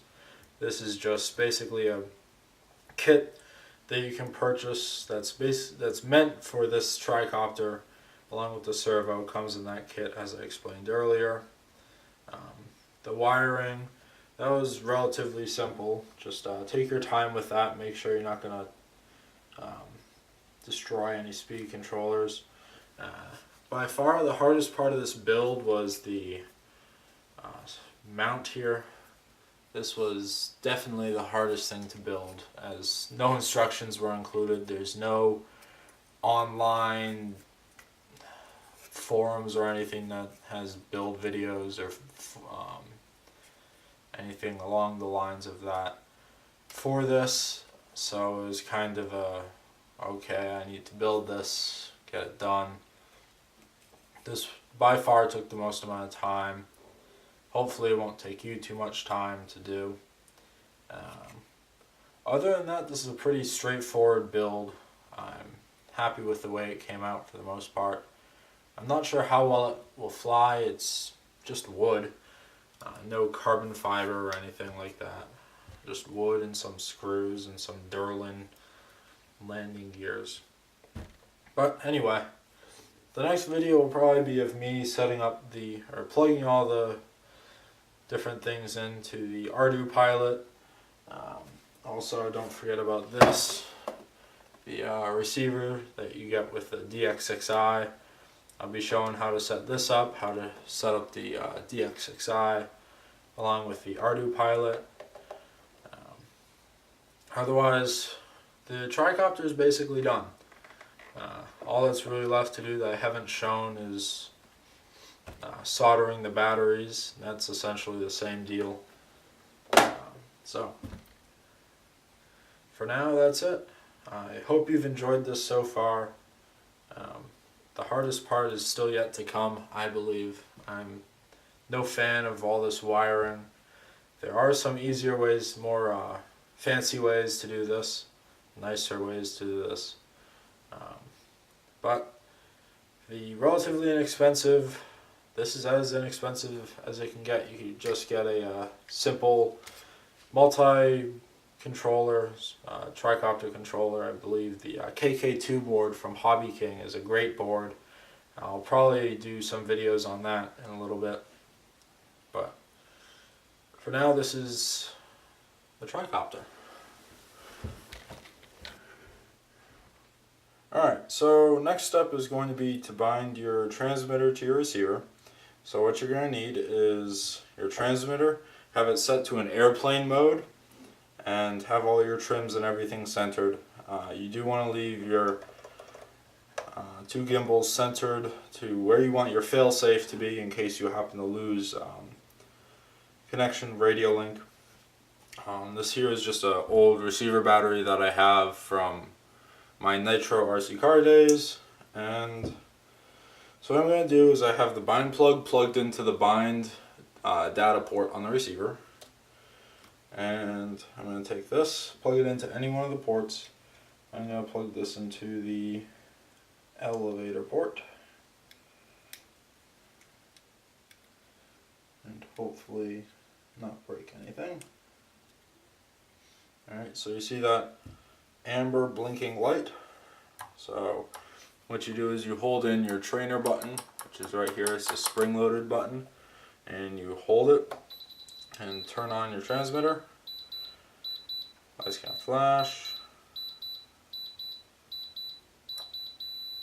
This is just basically a kit that you can purchase that's meant for this tri-copter, along with the servo. Comes in that kit, as I explained earlier. The wiring, that was relatively simple. Just take your time with that. Make sure you're not going to destroy any speed controllers. By far the hardest part of this build was the mount here. This was definitely the hardest thing to build, as no instructions were included. There's no online forums or anything that has build videos or anything along the lines of that for this. So it was kind of a, okay, I need to build this, get it done. This by far took the most amount of time. Hopefully it won't take you too much time to do. Other than that, this is a pretty straightforward build. I'm happy with the way it came out for the most part. I'm not sure how well it will fly. It's just wood. No carbon fiber or anything like that. Just wood and some screws and some Durlin landing gears. But anyway, the next video will probably be of me setting up plugging all the different things into the Ardu pilot. Also, don't forget about this, the receiver that you get with the DX6i. I'll be showing how to set this up, how to set up the DX6i along with the Ardu pilot. Otherwise, the tri-copter is basically done. All that's really left to do that I haven't shown is soldering the batteries. That's essentially the same deal. So, for now, that's it. I hope you've enjoyed this so far. The hardest part is still yet to come, I believe. I'm no fan of all this wiring. There are some easier ways, more fancy ways to do this, nicer ways to do this. But the relatively inexpensive, this is as inexpensive as it can get. You can just get a simple multi-controller, tri-copter controller. I believe the KK2 board from Hobby King is a great board. I'll probably do some videos on that in a little bit. But for now, this is the tri-copter. Alright, so next step is going to be to bind your transmitter to your receiver. So what you're going to need is your transmitter, have it set to an airplane mode, and have all your trims and everything centered. You do want to leave your two gimbals centered to where you want your fail-safe to be in case you happen to lose connection, radio link. This here is just an old receiver battery that I have from my Nitro RC car days, and So what I'm going to do is I have the bind plug plugged into the bind data port on the receiver. And I'm going to take this, plug it into any one of the ports. I'm going to plug this into the elevator port. And hopefully not break anything. Alright, so you see that amber blinking light. So what you do is you hold in your trainer button, which is right here. It's a spring-loaded button, and you hold it and turn on your transmitter. Lights can flash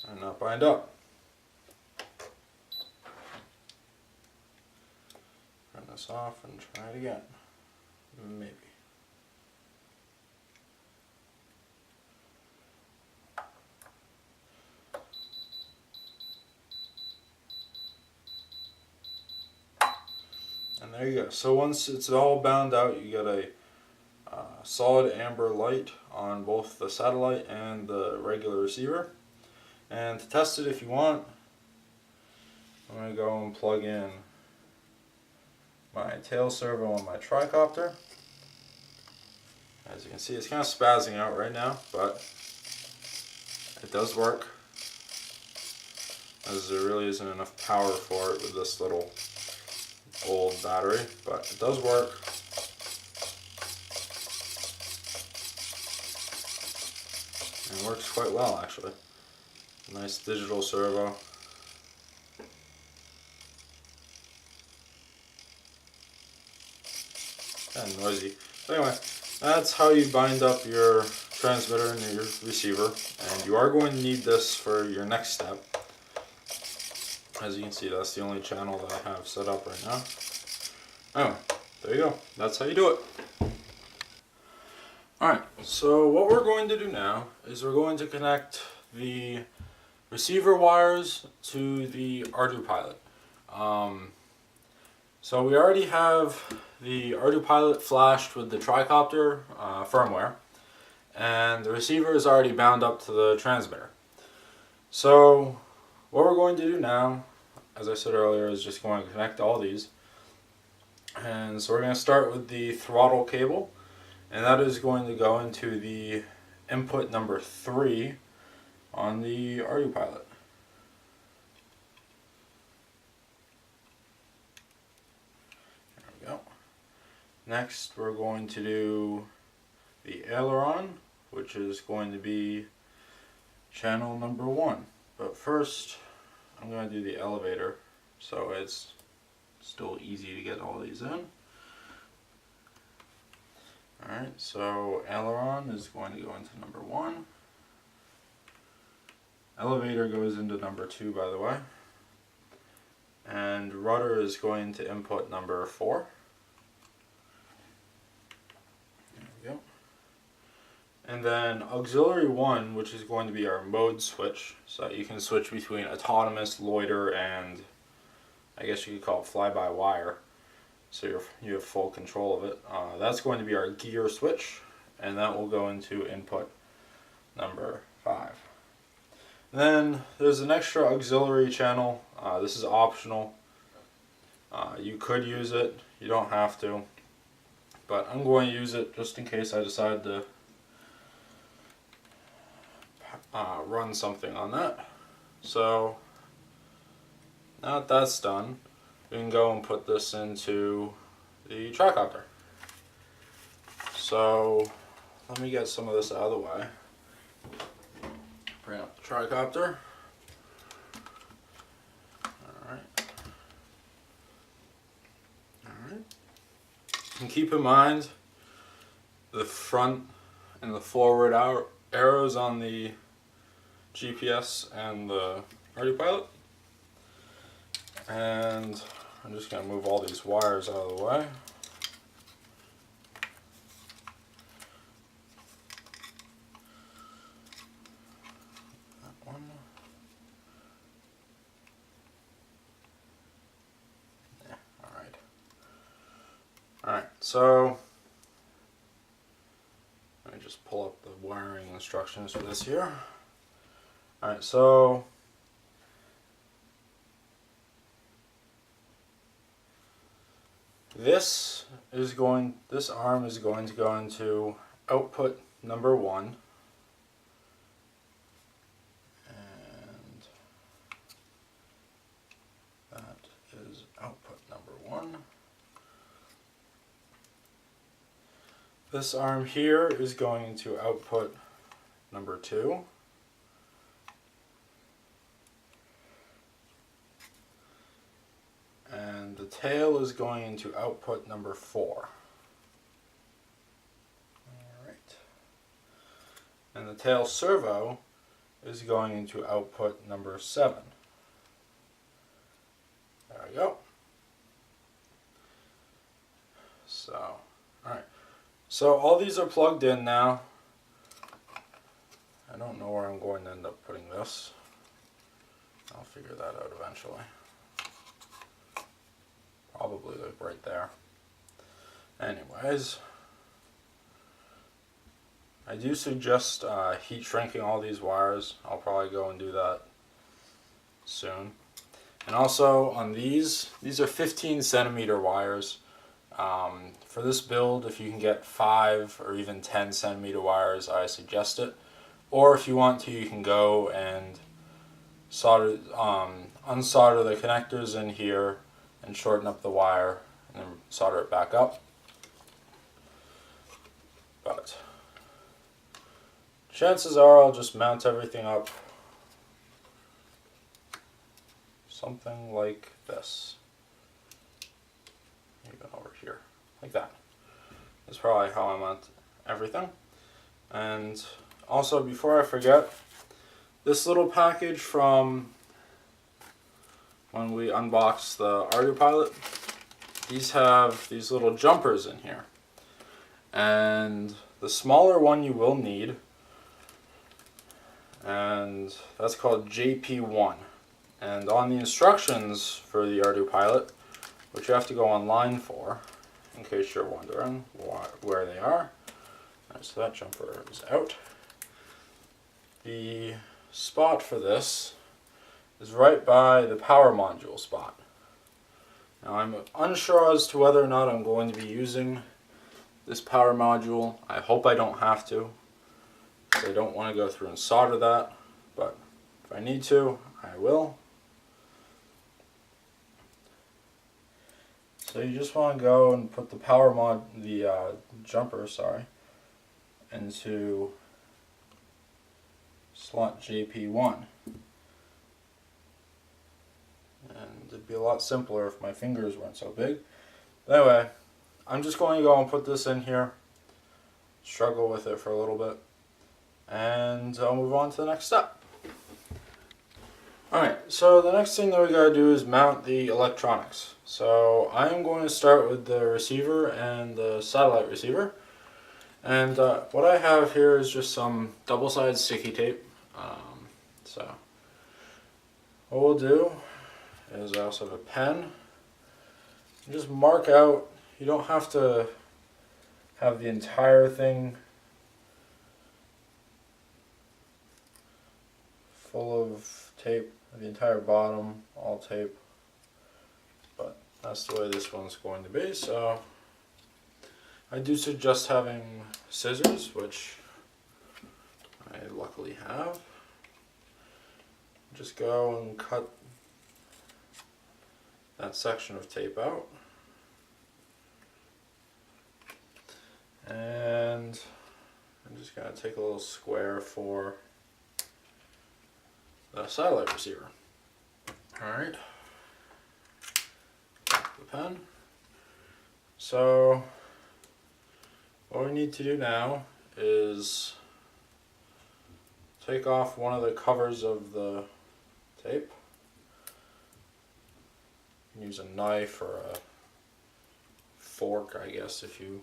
and not bind up. Turn this off and try it again. Maybe. And there you go. So once it's all bound out, you get a solid amber light on both the satellite and the regular receiver. And to test it if you want, I'm going to go and plug in my tail servo on my tri-copter. As you can see, it's kind of spazzing out right now, but it does work, as there really isn't enough power for it with this little old battery, but it does work. And it works quite well, actually. Nice digital servo. Kind of noisy. But anyway, that's how you bind up your transmitter and your receiver, and you are going to need this for your next step. As you can see, that's the only channel that I have set up right now. Anyway, there you go. That's how you do it. Alright, so what we're going to do now is we're going to connect the receiver wires to the ArduPilot. So we already have the ArduPilot flashed with the tri-copter firmware, and the receiver is already bound up to the transmitter. So what we're going to do now, as I said earlier, is just going to connect all these. And so we're going to start with the throttle cable, and that is going to go into the input number 3 on the ArduPilot. There we go. Next we're going to do the aileron, which is going to be channel number 1. But first I'm going to do the elevator, so it's still easy to get all these in. Alright, so aileron is going to go into number 1. Elevator goes into number 2, by the way. And rudder is going to input number 4. There we go. And then auxiliary 1, which is going to be our mode switch, so that you can switch between autonomous, loiter, and I guess you could call it fly-by-wire, so you have full control of it. That's going to be our gear switch, and that will go into input number 5. Then there's an extra auxiliary channel. This is optional. You could use it, you don't have to, but I'm going to use it just in case I decide to run something on that. So now that that's done, we can go and put this into the tri-copter. So let me get some of this out of the way. Bring up the tri-copter. Alright. And keep in mind the front and the forward arrows on the GPS and the ArduPilot. And I'm just going to move all these wires out of the way. That one. Yeah, alright. Alright, so let me just pull up the wiring instructions for this here. Alright, so this arm is going to go into output number 1. And that is output number 1. This arm here is going to output number 2. And the tail is going into output number 4. Alright. And the tail servo is going into output number 7. There we go. So, alright. So all these are plugged in now. I don't know where I'm going to end up putting this. I'll figure that out eventually. Probably like right there. Anyways, I do suggest heat shrinking all these wires. I'll probably go and do that soon. And also on these are 15 centimeter wires. For this build, if you can get 5 or even 10 centimeter wires, I suggest it. Or if you want to, you can go and solder, unsolder the connectors in here and shorten up the wire and then solder it back up. But chances are I'll just mount everything up something like this. Even over here, like that. That's probably how I mount everything. And also, before I forget, this little package from when we unboxed the ArduPilot, these have these little jumpers in here. And the smaller one you will need, and that's called JP1. And on the instructions for the ArduPilot, which you have to go online for, in case you're wondering where they are. Alright, so that jumper is out. The spot for this is right by the power module spot. Now I'm unsure as to whether or not I'm going to be using this power module. I hope I don't have to, because I don't want to go through and solder that, but if I need to, I will. So you just want to go and put the jumper, into slot JP1. And it'd be a lot simpler if my fingers weren't so big. But anyway, I'm just going to go and put this in here, struggle with it for a little bit, and I'll move on to the next step. Alright, so the next thing that we gotta do is mount the electronics. So I'm going to start with the receiver and the satellite receiver. And what I have here is just some double-sided sticky tape. So what we'll do is I also have a pen. Just mark out. You don't have to have the entire thing full of tape, the entire bottom, all tape. But that's the way this one's going to be. So I do suggest having scissors, which I luckily have. Just go and cut that section of tape out. And I'm just going to take a little square for the satellite receiver. Alright. The pen. So what we need to do now is take off one of the covers of the tape. You can use a knife or a fork, I guess, if you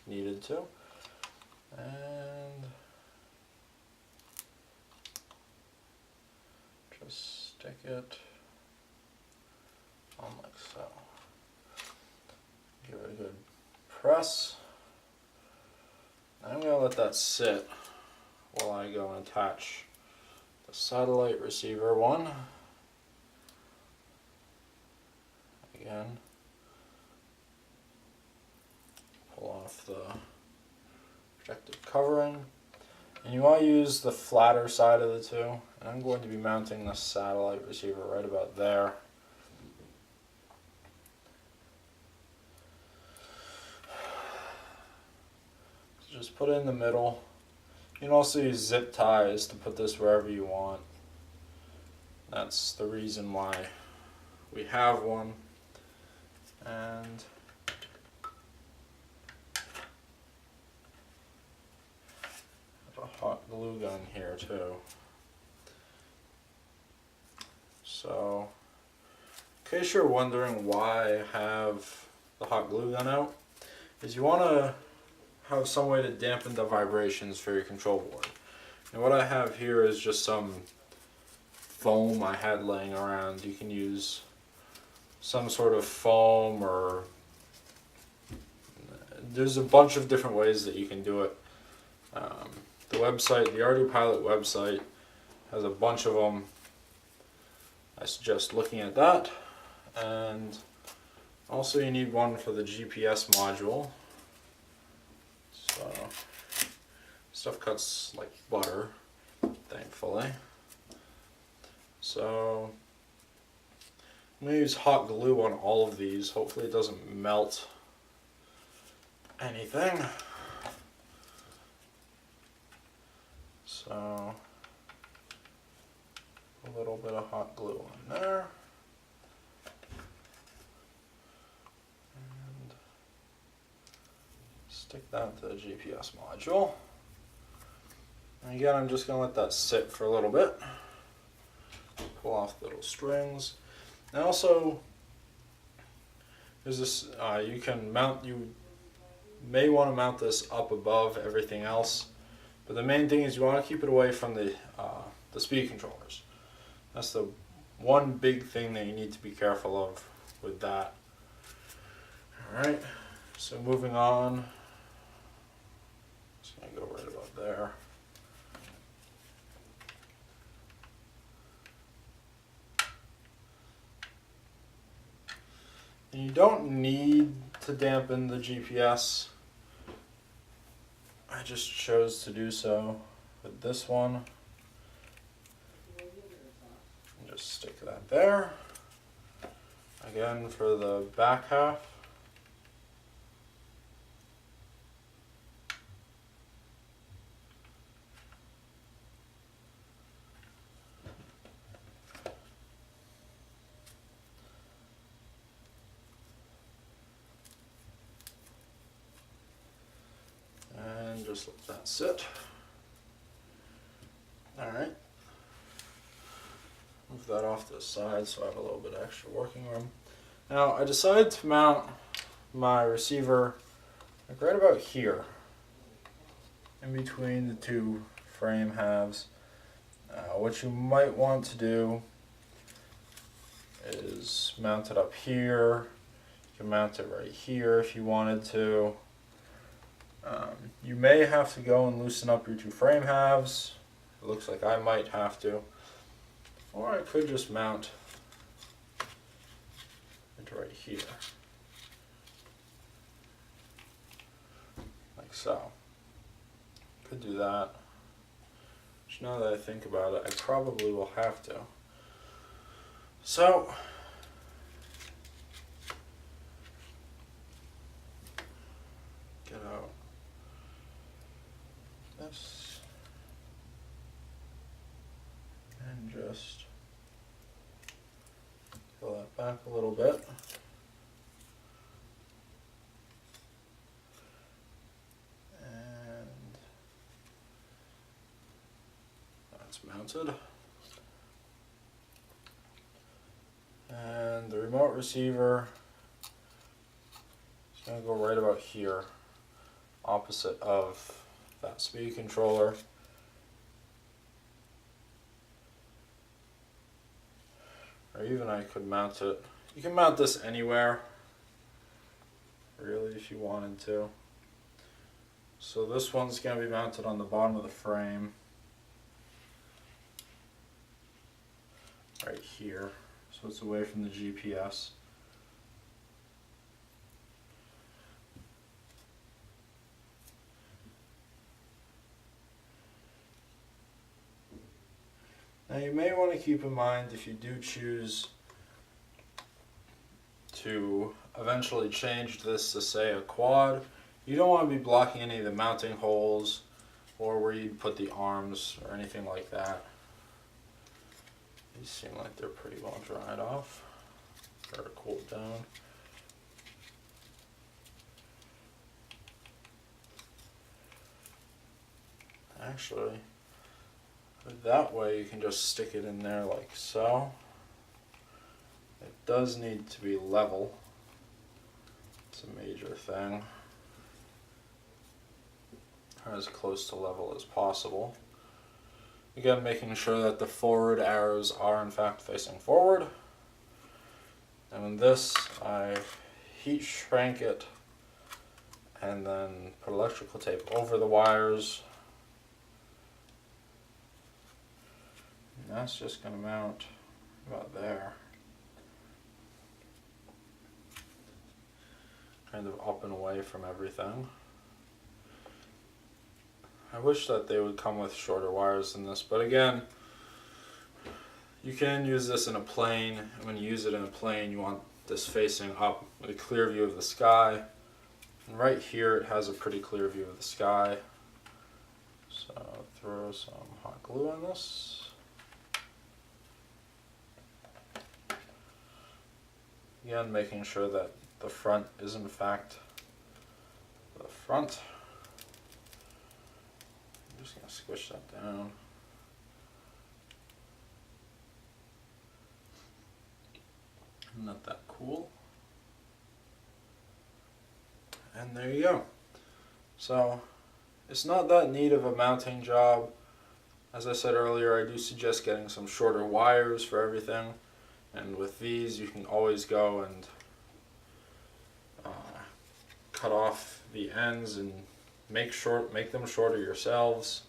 needed to. And just stick it on like so. Give it a good press. I'm going to let that sit while I go and attach the satellite receiver one. Again, pull off the protective covering. And you want to use the flatter side of the two. And I'm going to be mounting the satellite receiver right about there. So just put it in the middle. You can also use zip ties to put this wherever you want. That's the reason why we have one. And a hot glue gun here too. So, in case you're wondering why I have the hot glue gun out, is you want to have some way to dampen the vibrations for your control board. And what I have here is just some foam I had laying around. You can use some sort of foam, or there's a bunch of different ways that you can do it. The website, the ArduPilot website, has a bunch of them. I suggest looking at that. And also you need one for the GPS module. So, stuff cuts like butter, thankfully. So, I'm going to use hot glue on all of these. Hopefully it doesn't melt anything. So, a little bit of hot glue on there. And stick that to the GPS module. And again, I'm just going to let that sit for a little bit. Pull off the little strings. And also, there's this, you may want to mount this up above everything else. But the main thing is you want to keep it away from the speed controllers. That's the one big thing that you need to be careful of with that. Alright, so moving on. Just going to go right about there. And you don't need to dampen the GPS. I just chose to do so with this one. Just stick that there. Again for the back half. And just let that sit. Alright. Move that off to the side so I have a little bit of extra working room. Now I decided to mount my receiver like right about here, in between the two frame halves. What you might want to do is mount it up here. You can mount it right here if you wanted to. You may have to go and loosen up your two frame halves. It looks like I might have to. Or I could just mount it right here. Like so. Could do that. Which now that I think about it, I probably will have to. So, get out this and just pull that back a little bit. And that's mounted. And the remote receiver is going to go right about here, opposite of that speed controller. Or even I could mount it. You can mount this anywhere, really, if you wanted to. So this one's going to be mounted on the bottom of the frame, right here. So it's away from the GPS. Now you may want to keep in mind, if you do choose to eventually change this to say a quad, you don't want to be blocking any of the mounting holes or where you put the arms or anything like that. These seem like they're pretty well dried off or cooled down. Actually, that way you can just stick it in there like so. It does need to be level. It's a major thing. Or as close to level as possible. Again, making sure that the forward arrows are in fact facing forward. And in this, I heat shrink it and then put electrical tape over the wires. And that's just going to mount about there. Kind of up and away from everything. I wish that they would come with shorter wires than this, but again, you can use this in a plane, and when you use it in a plane, you want this facing up with a clear view of the sky. And right here, it has a pretty clear view of the sky. So throw some hot glue on this. Again, making sure that the front is in fact the front. I'm just going to squish that down. Not that cool. And there you go. So it's not that neat of a mounting job. As I said earlier, I do suggest getting some shorter wires for everything. And with these, you can always go and cut off the ends and make them shorter yourselves.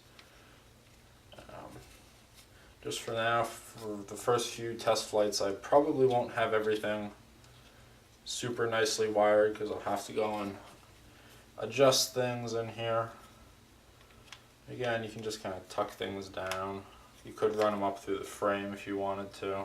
Just for now, for the first few test flights, I probably won't have everything super nicely wired because I'll have to go and adjust things in here. Again, you can just kind of tuck things down. You could run them up through the frame if you wanted to.